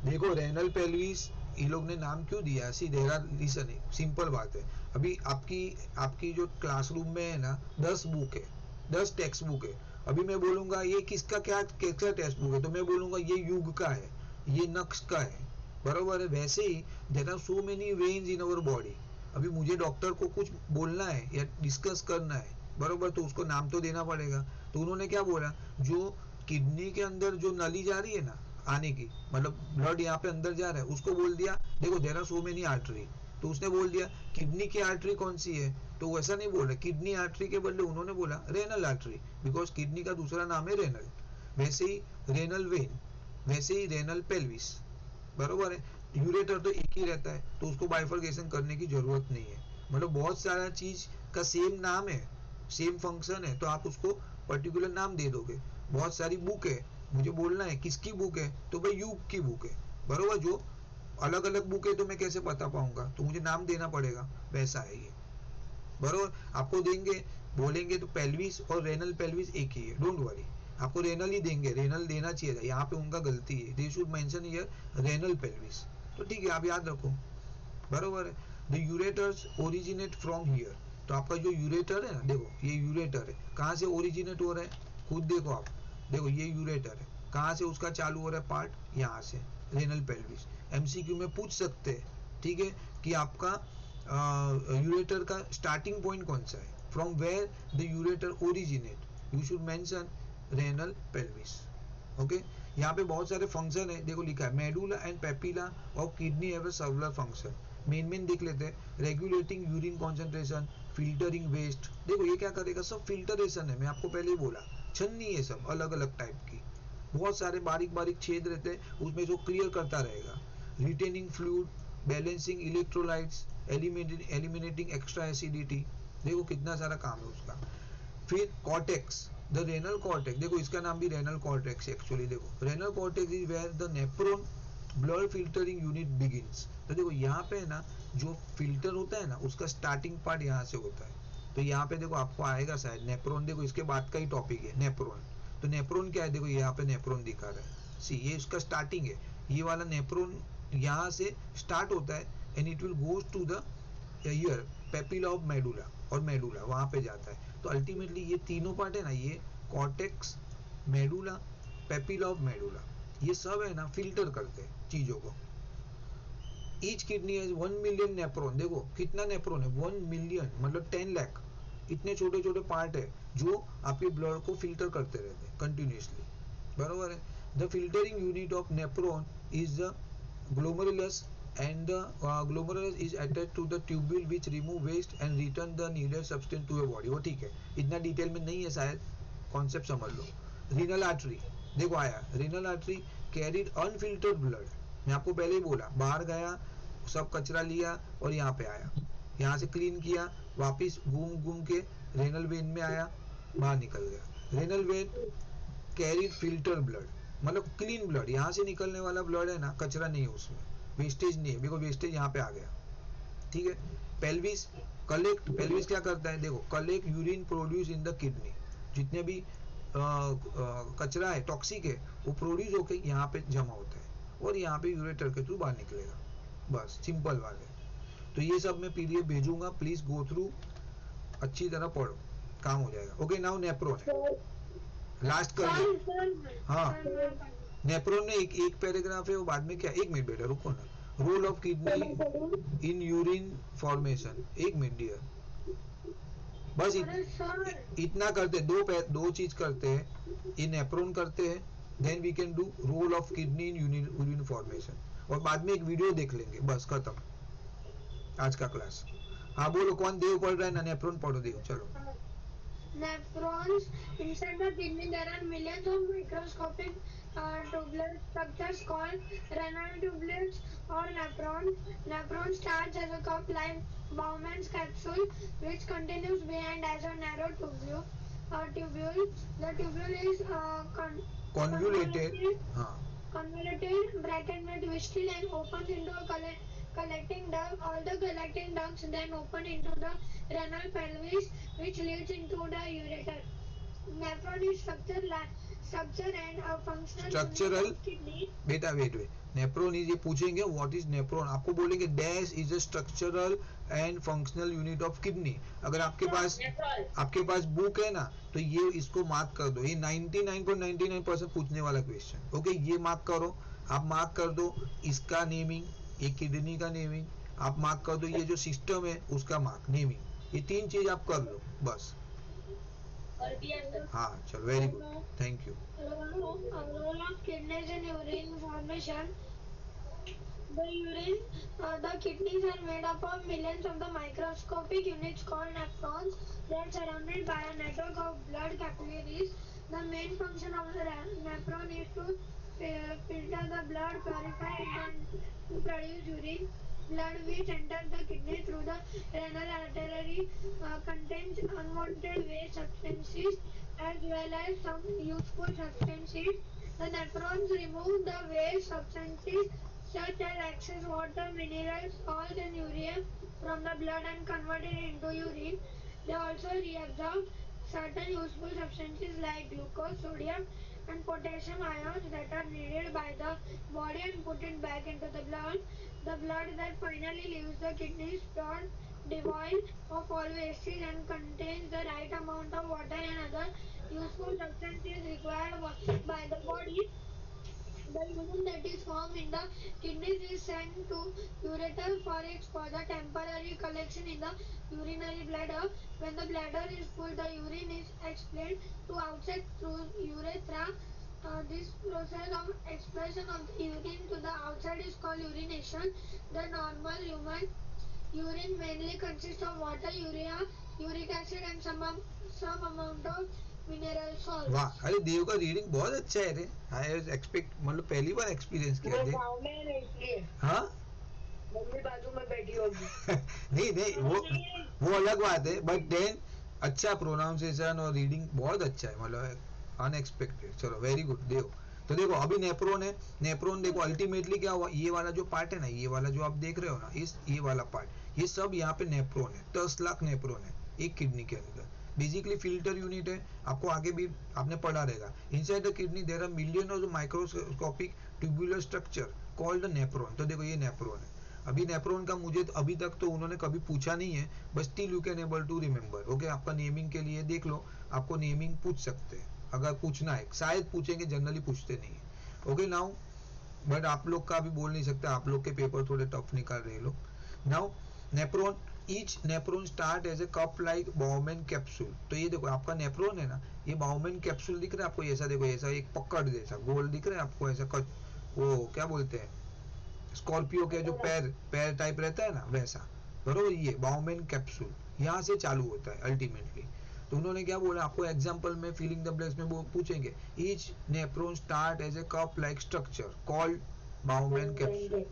देखो रेनल पेल्विस ये लोग ने नाम क्यों दिया, सी देयर आर रीजन है, सिंपल बात है। अभी आपकी जो क्लासरूम में है ना 10 बुक है, 10 टेक्स्ट बुक है। अभी मैं बोलूंगा ये किसका क्या कैसा टेक्स्ट बुक है, तो मैं बोलूंगा ये युग का है, ये नक्श का है, बरोबर है। वैसे ही there are so many veins in our body. अभी मुझे डॉक्टर को कुछ बोलना है या डिस्कस करना है, बरोबर, तो उसको नाम तो देना पड़ेगा। तो उन्होंने क्या बोला, जो किडनी के अंदर जो नली जा रही है ना आने की, मतलब ब्लड यहाँ पे अंदर जा रहा है, उसको बोल दिया देखो there are so many artery, तो उसने बोल दिया किडनी की आर्टरी कौन सी है, तो वैसा नहीं बोल रहे, किडनी आर्टरी के बदले उन्होंने बोला रेनल आर्टरी, बिकॉज किडनी का दूसरा नाम है रेनल। वैसे ही रेनल वेन, वैसे ही रेनल पेल्विस, बरोबर है। यूरेटर तो एक ही रहता है, तो उसको बाइफरकेशन करने की जरूरत नहीं है। मतलब बहुत सारा चीज का सेम नाम है, सेम फंक्शन है, तो आप उसको पर्टिकुलर नाम दे दोगे। बहुत सारी बुक है, मुझे बोलना है किसकी बुक है, तो भाई युग की बुक है, बरोबर। जो अलग अलग बुक है तो मैं कैसे बता पाऊंगा, तो मुझे नाम देना पड़ेगा, वैसा है ये, बरोबर। आपको देंगे, बोलेंगे तो पेल्विस और रेनल पेल्विस एक ही है, डोंट वरी। आपको रेनल ही देंगे, रेनल देना चाहिए था, यहाँ पे उनका गलती है, they should mention here renal pelvis, तो ठीक है, आप याद रखो, बरोबर है। The ureters originate from here, तो आपका जो यूरेटर है ना, देखो ये यूरेटर है, कहाँ से ओरिजिनेट हो रहा है, खुद देखो आप, देखो ये यूरेटर है, कहाँ से उसका चालू हो रहा है पार्ट, यहाँ से, रेनल पेल्विस। एमसीक्यू में पूछ सकते हैं, ठीक है, कि आपका यूरेटर का स्टार्टिंग पॉइंट कौन सा है, from where the ureter originate, you should mention renal pelvis, okay. यहाँ पे बहुत सारे फंक्शन है, देखो लिखा है medulla and papilla of kidney have a circular function, main देख लेते हैं, regulating urine concentration, filtering waste, देखो ये क्या करेगा, सब फिल्टरेशन है, मैं आपको पहले ही बोला, छन्नी है सब अलग अलग टाइप की, बहुत सारे बारीक बारीक छेद रहते हैं, उसमें जो क्लियर करता रहेगा, retaining fluid, balancing electrolytes, eliminating extra acidity, देखो कितना सारा काम है उसका। फिर कॉर्टेक्स, द रेनल कॉर्टेक्स, देखो इसका नाम भी रेनल कॉर्टेक्स एक्चुअली, देखो renal cortex is where the nephron blood filtering unit begins, तो देखो यहाँ पे है ना, जो फिल्टर होता है ना, उसका स्टार्टिंग पार्ट यहाँ से होता है, तो यहाँ पे देखो आपको आएगा शायद नेफ्रॉन, देखो इसके बाद का ही टॉपिक है नेफ्रॉन, तो नेफ्रॉन क्या है, देखो यहाँ पे नेफ्रॉन दिखा रहा है, सी ये इसका स्टार्टिंग है, ये वाला नेफ्रॉन यहाँ से स्टार्ट होता है, and it will goes to the ear papilla of medulla, और मेडुला वहां पे जाता है, तो अल्टीमेटली ये तीनों पार्ट है ना, ये cortex, medulla, papilla of medulla, ये सब है ना फिल्टर करते हैं चीजों को। Each kidney has 1 million nephron, देखो कितना नेफ्रॉन है, 1 मिलियन मतलब 10 लाख, इतने छोटे छोटे पार्ट है जो आपके ब्लड को फिल्टर करते रहते हैं कंटिन्यूसली, बरोबर है। The filtering unit of nephron is the glomerulus, and the glomerulus is attached to the tubule which remove waste and return the needed substance to your body, वो ठीक है, इतना डिटेल में नहीं है शायद, कॉन्सेप्ट समझ लो। रीनल आर्टरी, देखो आया, renal artery carried unfiltered blood, मैं आपको पहले ही बोला, बाहर गया, सब कचरा लिया और यहाँ पे आया, यहाँ से क्लीन किया, वापिस घूम के रेनल वेन में आया, बाहर निकल गया। Renal vein carried filter blood, मतलब क्लीन ब्लड, यहाँ से निकलने वाला ब्लड है ना, कचरा नहीं है उसमें, वेस्टेज नहीं है, बिकॉज वेस्टेज यहाँ पे आ गया, ठीक है। पेल्विस कलेक्ट, पेल्विस क्या करता है, देखो collect urine produce in the kidney, जितने भी कचरा है, टॉक्सिक है, वो प्रोड्यूस होके यहाँ पे जमा होता है और यहाँ पे यूरेटर के थ्रू बाहर निकलेगा, बस सिंपल बात है। तो ये सब मैं पीडीएफ भेजूंगा, प्लीज गो थ्रू, अच्छी तरह पढ़ो, काम हो जाएगा। ओके, नाउ नेप्रोन है, लास्ट कर दो, हाँ नेप्रोन में एक पैराग्राफ है, वो बाद में क्या, एक मिनट बेटा रुको ना, role of kidney in urine formation, एक मिनट डियर, बस इतना करते, दो चीज करते हैं, इन नेप्रोन करते हैं, then we can do role of kidney in urine formation, और बाद में एक वीडियो देख लेंगे, बस खत्म आज का क्लास। हाँ बोलो, कौन देव पढ़ रहा है ना, नेप्रोन पढ़ो देव, चलो। Nephrons inside the kidney, there are millions of microscopic tubular structures called renal tubulets or nephrons. Nephron starts as a cup-like Bowman's capsule which continues behind as a narrow tubule. The tubule is convoluted, convoluted, bracketed with viscera and opens into a collecting duct. All the collecting ducts then open into the renal pelvis, which leads into the ureter. Nephron is structure and a functional structural kidney. बेटा wait, नेप्रोन is, ये पूछेंगे what is नेप्रोन, आपको बोलेंगे dash is a structural and functional unit of kidney. अगर आपके पास book है ना, तो ये इसको मार्क कर दो, ये 99.99% पूछने वाला क्वेश्चन, ओके, ये मार्क करो, आप मार्क कर दो इसका नेमिंग, ये किडनी का नेमिंग आप मार्क कर दो, ये जो सिस्टम है उसका मार्क नेमिंग, ये तीन चीज आप कर लो बस। हाँ चलो, very good, thank you. Role of kidneys in urine formation. The kidneys are made up of millions of the microscopic units called nephrons. They are surrounded by a network of blood capillaries. The main function of the nephron is to filter the blood, purify it and to produce urine. Blood which enters the kidney through the renal artery contains unwanted waste substances as well as some useful substances. The nephrons remove the waste substances such as excess water, minerals, salt and urea from the blood and convert it into urine. They also reabsorb certain useful substances like glucose, sodium and potassium ions that are needed by the body and put it back into the blood. The blood that finally leaves the kidneys pure, devoid of all wastage and contains the right amount of water and other useful substances required by the body. The urine that is formed in the kidneys is sent to ureter for its further temporary collection in the urinary bladder. When the bladder is full, the urine is expelled to outside through urethra. This process of expulsion of the urine to the outside is called urination. The normal human urine mainly consists of water, urea, uric acid and some amount of mineral salt. वाह, अरे देव का reading बहुत अच्छा है रे। I expect, मतलब पहली बार experience किया मैं देव। गाँव में है ना इसलिए हाँ मम्मी बाजू में बैठी होगी। नहीं नहीं, वो अलग बात है, बट देन अच्छा प्रोनाउंसिएशन और रीडिंग बहुत अच्छा है, मतलब अनएक्सपेक्टेड। चलो वेरी गुड देव। तो देखो अभी नेप्रोन है, नेप्रोन देखो अल्टीमेटली क्या हुआ, ये वाला जो पार्ट है ना, ये वाला जो आप देख रहे हो ना, इस ये वाला पार्ट, ये सब यहाँ पे नेप्रोन है। 10 लाख नेप्रोन है एक किडनी के अंदर। बेसिकली फिल्टर यूनिट है, आपको आगे भी आपने पढ़ा रहेगा। Inside the kidney there are million of microscopic tubular structure called nephron. तो देखो ये नेप्रोन है। अभी नेप्रोन का मुझे अभी तक तो उन्होंने कभी पूछा नहीं है, but still you can able to remember. Okay, आपका नेमिंग के लिए देख लो, आपको नेमिंग पूछ सकते हैं अगर पूछना है, शायद पूछेंगे, जनरली पूछते नहीं है। ओके नाउ, बट आप लोग का भी बोल नहीं सकते, आप लोग के पेपर थोड़े टफ निकाल रहे लोग। Now nephron, each nephron start as a cup like Bowman capsule. तो ये देखो आपका नेप्रोन है ना, ये बाउमेन कैप्सूल दिख रहा है आपको, ऐसा देखो, ऐसा एक पकड़ जैसा गोल दिख रहा है आपको, ऐसा वो क्या बोलते हैं, स्कॉर्पियो के जो पैर टाइप रहता है ना, वैसा। बरोबर, ये बाउमेन कैप्सूल यहाँ से चालू होता है अल्टीमेटली। तो उन्होंने क्या बोला आपको एग्जांपल में, फिलिंग द ब्लैंक्स में वो पूछेंगे, each nephron start as a cup like structure called Bowman capsule,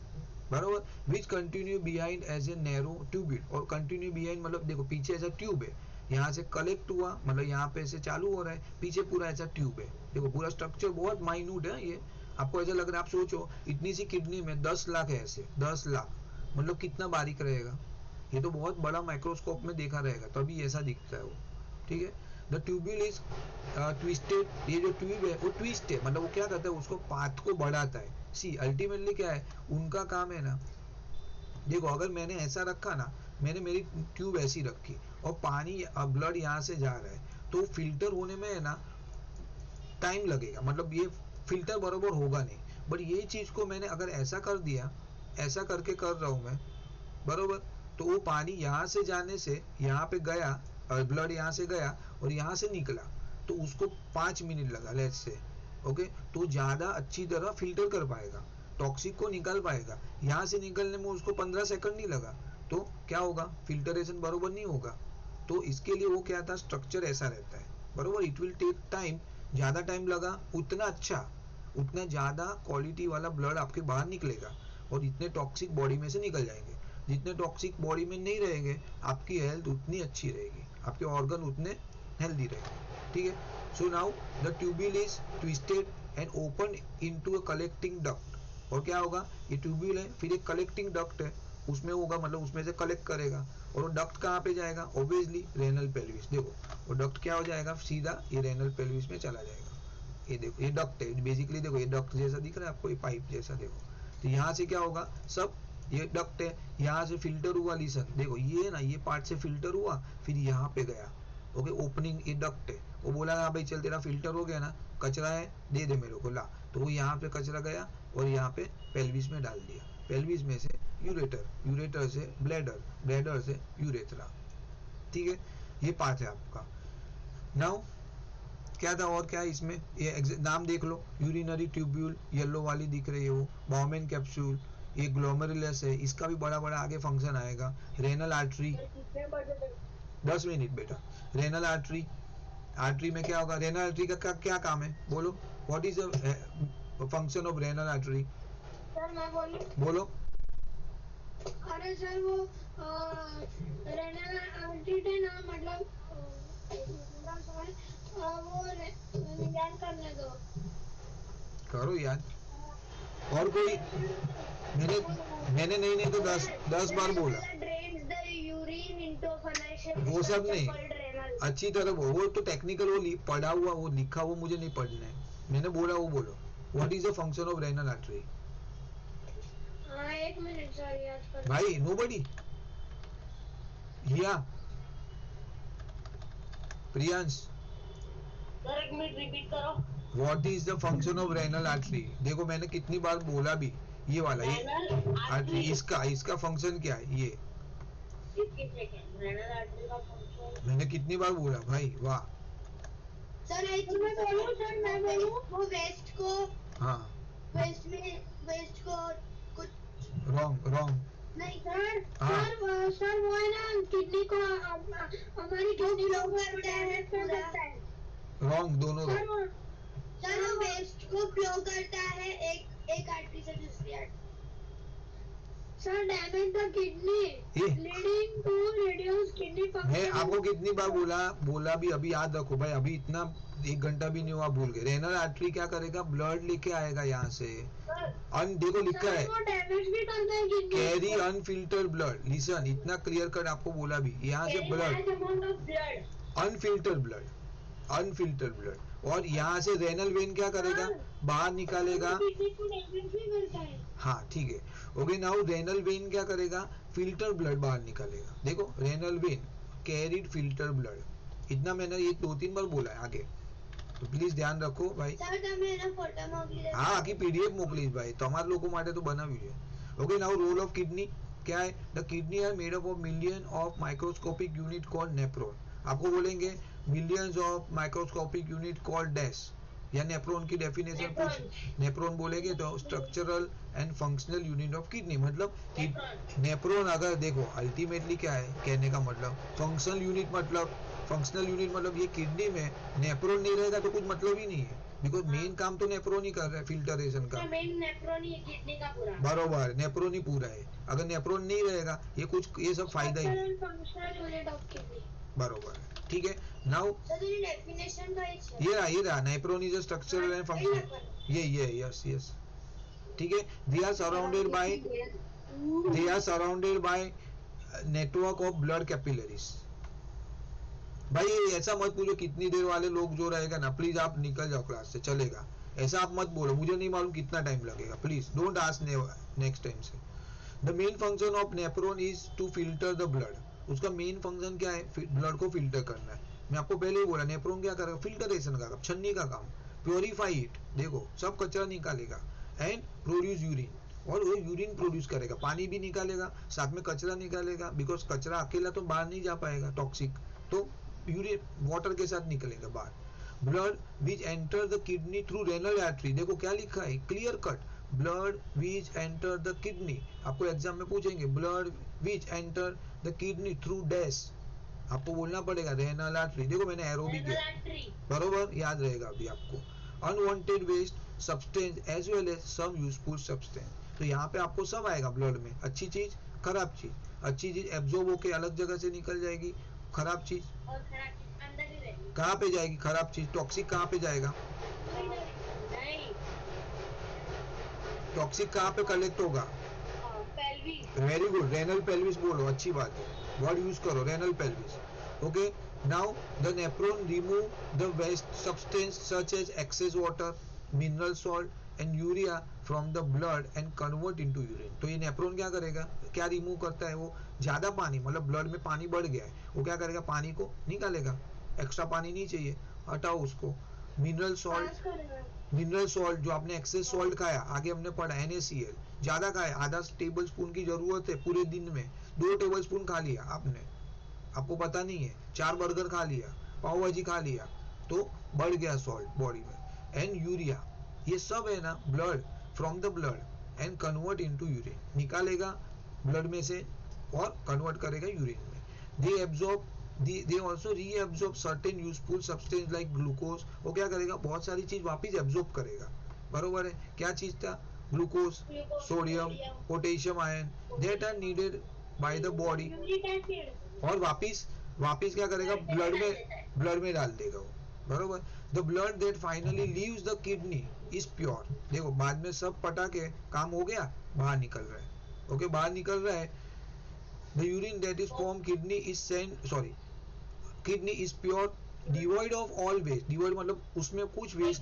बरोबर, which continue behind as a narrow tubule. और कंटिन्यू बिहाइंड मतलब देखो पीछे ऐसा ट्यूब है, यहाँ से कलेक्ट हुआ, मतलब यहाँ पे से चालू हो रहा है, पीछे पूरा ऐसा ट्यूब है। देखो पूरा स्ट्रक्चर बहुत माइन्यूट है ये, आपको ऐसा लग रहा है, आप सोचो इतनी सी किडनी में 10 लाख है ऐसे, 10 लाख मतलब कितना बारीक रहेगा, ये तो बहुत बड़ा माइक्रोस्कोप में देखा रहेगा, तभी ऐसा दिखता है वो। ठीक है, द ट्यूबिल इज ट्विस्टेड, ये जो ट्यूब है वो ट्विस्ट है, मतलब वो क्या करता है, उसको पाथ को बढ़ाता है। सी अल्टीमेटली क्या है उनका काम है ना, देखो अगर मैंने ऐसा रखा ना, मैंने मेरी ट्यूब ऐसी रखी और पानी ब्लड यहाँ से जा रहा है, तो फिल्टर होने में है ना टाइम लगेगा, मतलब ये फिल्टर बराबर होगा नहीं। बट ये चीज को मैंने अगर ऐसा कर दिया, ऐसा करके कर रहा हूं मैं, बराबर, तो वो पानी यहाँ से जाने से यहाँ पे गया, ब्लड यहाँ से गया और यहाँ से निकला, तो उसको 5 मिनट लगा लेट्स से। ओके, तो ज्यादा अच्छी तरह फिल्टर कर पाएगा, टॉक्सिक को निकाल पाएगा। यहाँ से निकलने में उसको 15 सेकंड नहीं लगा, तो क्या होगा, फिल्टरेशन बराबर नहीं होगा। तो इसके लिए वो क्या था, स्ट्रक्चर ऐसा रहता है, बराबर, इट विल टेक टाइम, ज्यादा टाइम लगा उतना अच्छा, उतना ज्यादा क्वालिटी वाला ब्लड आपके बाहर निकलेगा और इतने टॉक्सिक बॉडी में से निकल जाएंगे। जितने टॉक्सिक बॉडी में नहीं रहेंगे, आपकी हेल्थ उतनी अच्छी रहेगी, आपके ऑर्गन उतने हेल्दी रहेंगे। ठीक है, so now the tubule is twisted and open into a collecting duct. और क्या होगा, ये ट्यूबिल है, फिर एक कलेक्टिंग डक्ट है, उसमें होगा, मतलब उसमें से कलेक्ट करेगा, और वो डक्ट कहाँ पे जाएगा, ऑब्वियसली रेनल पेल्विस। देखो वो डक्ट क्या हो जाएगा, सीधा ये रेनल पेल्विस में चला जाएगा। ये देखो ये डक्ट है बेसिकली, देखो ये डक्ट जैसा दिख रहा है आपको, ये पाइप जैसा, देखो। तो यहाँ से क्या होगा, सब ये डक्ट है, यहाँ से फिल्टर हुआ, लिसन देखो ये ना, ये पार्ट से फिल्टर हुआ, फिर यहाँ पे गया। ओके, ओपनिंग ये डक्ट है, वो बोला हाँ भाई चल तेरा फिल्टर हो गया ना, कचरा है दे दे मेरे को ला, तो वो यहाँ पे कचरा गया और यहाँ पे पेल्विस में डाल दिया, पेल्विस में से यूरेटर, यूरेटर से ब्लैडर, ब्लैडर से यूरेथ्रा। ठीक है, ये पार्ट है आपका। नाउ क्या था और क्या है इसमें, ये नाम देख लो, यूरिनरी ट्यूब्यूल येलो वाली दिख रही है वो, बाउमेन कैप्सूल, ये ग्लोमेरुलस है, इसका भी बड़ा बड़ा आगे फंक्शन आएगा। रेनल आर्टरी, 10 मिनट बेटा। रेनल आर्टरी, आर्टरी में क्या होगा, रेनल आर्टरी का क्या काम है बोलो, what is function of renal artery? Sir मैं बोलूं? बोलो। अरे सर वो रेनल आर्टरी है ना, मतलब वो याद करने दो। करो याद। और कोई? मैंने नहीं तो 10 बार बोला। Drains the urine into a funnel shape वो सब structure नहीं, called renal. अच्छी तरह वो तो टेक्निकल, वो पढ़ा हुआ, वो लिखा हुआ मुझे नहीं पढ़ना है। मैंने बोला वो बोलो। What is the function of renal artery? हाँ 1 मिनट सर याद कर। भाई नोबडी हिया, प्रियांश, सर 1 मिनट रिपीट करो। What is the function of renal artery? देखो मैंने कितनी बार बोला भी, ये वाला ये रेनल आर्टरी, आर्टरी इसका फंक्शन क्या है ये? रेनल आर्टरी का फंक्शन मैंने कितनी बार बोला भाई, वाह। सर मैं बोलूं वो वेस्ट को, हाँ, वेस्ट को कुछ रॉन्ग। नहीं सर। हाँ। सर वो है ना, किडनी को हमारी किडनी लोग करता है। रॉन्ग, दोनों सर wrong। वो वेस्ट को फ्लो करता है एक आर्टरी से दूसरी artery. Sir damage the kidney ये leading to reduce kidney function. मैं आपको कितनी बार बोला भी, अभी याद रखो भाई, अभी इतना 1 घंटा भी नहीं हुआ, भूल गए। रेनल आर्टरी क्या करेगा? ब्लड लेके आएगा यहाँ से। देखो लिखा है, वो डैमेज भी करता है kidney. Carry unfiltered blood. Listen, इतना क्लियर कट आपको बोला भी, यहाँ से ब्लड, अनफिल्टर्ड ब्लड, और यहाँ से रेनल वेन क्या करेगा? बाहर निकालेगा। किडनी को डैमेज भी करता है। हाँ ठीक है, ओके। नाउ रेनल वेन क्या करेगा? फिल्टर ब्लड बाहर निकालेगा। देखो renal vein carried filter blood, इतना मैंने ये 2-3 बार बोला है आगे, तो प्लीज ध्यान रखो भाई। सर તમે એનો ફોટો મોકલી દેજો। हाँ, आखी पीडीएफ मोकलीश भाई, તમારા લોકો માટે તો બનાવી છે। Okay, now role of kidney क्या है? The kidney are made up of million of microscopic unit called nephron. आपको बोलेंगे millions of microscopic unit called dash, या नेफ्रॉन की डेफिनेशन पूछ, नेफ्रॉन बोलेंगे तो structural and functional unit of kidney. मतलब नेफ्रॉन, अगर देखो अल्टीमेटली क्या है कहने का मतलब, फंक्शनल यूनिट मतलब ये किडनी में नेफ्रॉन नहीं रहेगा तो कुछ मतलब ही नहीं है, बिकॉज मेन काम तो नेफ्रॉन ही कर रहा है, फिल्टरेशन का। मेन नेफ्रॉन ही किडनी का पूरा। बरोबर, नेफ्रॉन ही पूरा है। अगर नेफ्रॉन नहीं रहेगा ये सब फायदा ही। Functional unit of kidney. बरोबर, ठीक है। नाउ सर ये डेफिनेशन का ही है। ये रहा nephron is a structural and functional, ये यस, ठीक है। They are surrounded by network of blood capillaries. भाई ऐसा मत पूछो कितनी देर वाले लोग जो रहेगा ना, प्लीज आप निकल जाओ क्लास से, चलेगा। ऐसा आप मत बोलो, मुझे नहीं मालूम कितना टाइम लगेगा, please don't ask next time से। The main function of nephron is to filter the blood. उसका मेन फंक्शन क्या है? ब्लड को फिल्टर करना है। मैं आपको पहले ही बोला, नेफ्रॉन क्या करेगा? फिल्टरेशन का काम, छन्नी का काम, प्योरीफाई इट, देखो सब कचरा निकालेगा, एंड प्रोड्यूस यूरिन, और वो यूरिन प्रोड्यूस करेगा, पानी भी निकालेगा, साथ में कचरा निकालेगा, बिकॉज कचरा अकेला तो बाहर नहीं जा पाएगा, टॉक्सिक, तो यूरिन वाटर के साथ निकलेगा बाहर। Blood which enter the kidney through renal artery, देखो क्या लिखा है, clear cut, blood which enter the kidney. आपको एग्जाम में पूछेंगे blood which enter the kidney through dash, आपको बोलना पड़ेगा रेनल आर्टरी। देखो मैंने एरो भी किया, बरोबर, याद रहेगा अभी आपको। Unwanted waste substance as well as some useful substance, तो यहाँ पे आपको सब आएगा ब्लड में, अच्छी चीज खराब चीज। अच्छी चीज एब्जॉर्ब होके अलग जगह से निकल जाएगी, खराब चीज और खराब चीज अंदर ही रहेगी। कहाँ पे जाएगी? खराब चीज टॉक्सिक कहाँ पे जाएगा? नहीं, टॉक्सिक कहाँ पे कलेक्ट होगा? Pelvis. Very good, renal pelvis बोलो, अच्छी बात है, वर्ड यूज करो, renal pelvis. Okay, now the nephron remove the waste substance such as excess water, mineral salt and urea from the blood and convert into urine. तो ये nephron क्या करेगा? क्या रिमूव करता है वो? ज्यादा पानी, मतलब ब्लड में पानी बढ़ गया है, वो क्या करेगा? पानी को निकालेगा, एक्स्ट्रा पानी नहीं चाहिए, हटाओ उसको। मिनरल सॉल्ट जो आपने एक्सेस सॉल्ट खाया, आगे हमने पढ़ा NaCl, ज्यादा खाया, आधा टेबल स्पून की जरूरत है पूरे दिन में, 2 टेबल स्पून खा लिया आपने, आपको पता नहीं है, 4 बर्गर खा लिया, पाव भाजी खा लिया, तो बढ़ गया सॉल्ट बॉडी में। एंड यूरिया, ये सब है ना blood, from the blood and convert into urine, निकालेगा ब्लड में से और कन्वर्ट करेगा यूरिन में। They absorb they also reabsorb certain useful substance like glucose, वो क्या करेगा? बहुत सारी चीज वापस एब्जॉर्ब करेगा, बरोबर है. क्या चीज था? Glucose, sodium, potassium ion, that are needed by the body. Uric acid और वापिस क्या करेगा? ब्लड में डाल देगा वो. बरोबर. The blood that finally leaves the kidney is pure. देखो बाद में सब पटा के काम हो गया, बाहर निकल रहा है. ओके, बाहर निकल रहा है. The urine that is form kidney is sent, sorry, kidney is pure, devoid of all waste. Devoid मतलब उसमें कुछ वेस्ट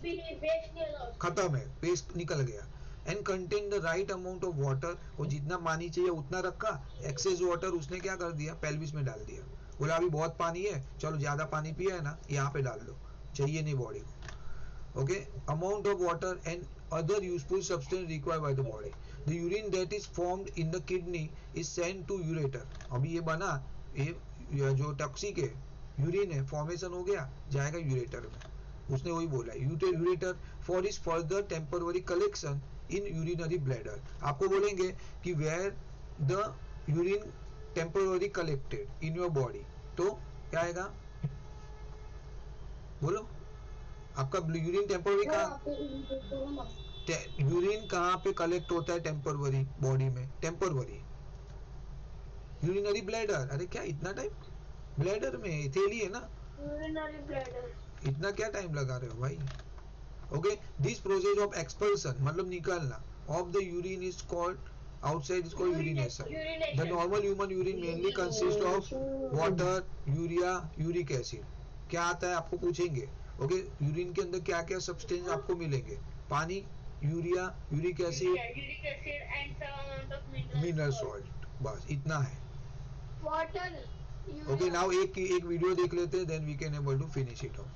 खत्म है, वेस्ट निकल गया. And contain the right amount of water. वो जितना पानी चाहिए उतना रखा, एक्सेस वाटर उसने क्या कर दिया? पेल्विस में डाल दिया. बोला अभी बहुत पानी है, चलो ज्यादा पानी पिया है ना, यहाँ पे डाल दो, चाहिए नहीं बॉडी को. Okay, amount of water and other useful substance required by the body. The urine that is formed in the kidney is sent to ureter. अभी ये बना, ये जो टॉक्सिक है यूरिन है, फॉर्मेशन हो गया, जाएगा यूरेटर में. उसने वही बोला, ureter for is further temporary collection in urinary bladder. आपको बोलेंगे कि where the urine temporary collected in your body, तो क्या आएगा? बोलो, आपका यूरिन टेम्पररी यूरिन कहाँ पे कलेक्ट होता है? टेम्पररी बॉडी में. Temporary urinary bladder. अरे क्या इतना टाइम? ब्लैडर में थैली है ना, यूरिनरी ब्लैडर. इतना क्या टाइम लगा रहे हो भाई? Okay, this process of expulsion मतलब निकालना of the urine is called outside is called urination. The normal human urine mainly consists of water, urea, uric acid. क्या आता है आपको पूछेंगे. ओके, यूरिन के अंदर क्या क्या सब्सटेंस आपको मिलेंगे? पानी, urea, uric acid and some amount of mineral salt. बस इतना है. वाटर. ओके, नाउ एक वीडियो देख लेते हैं, then we can able to finish it of.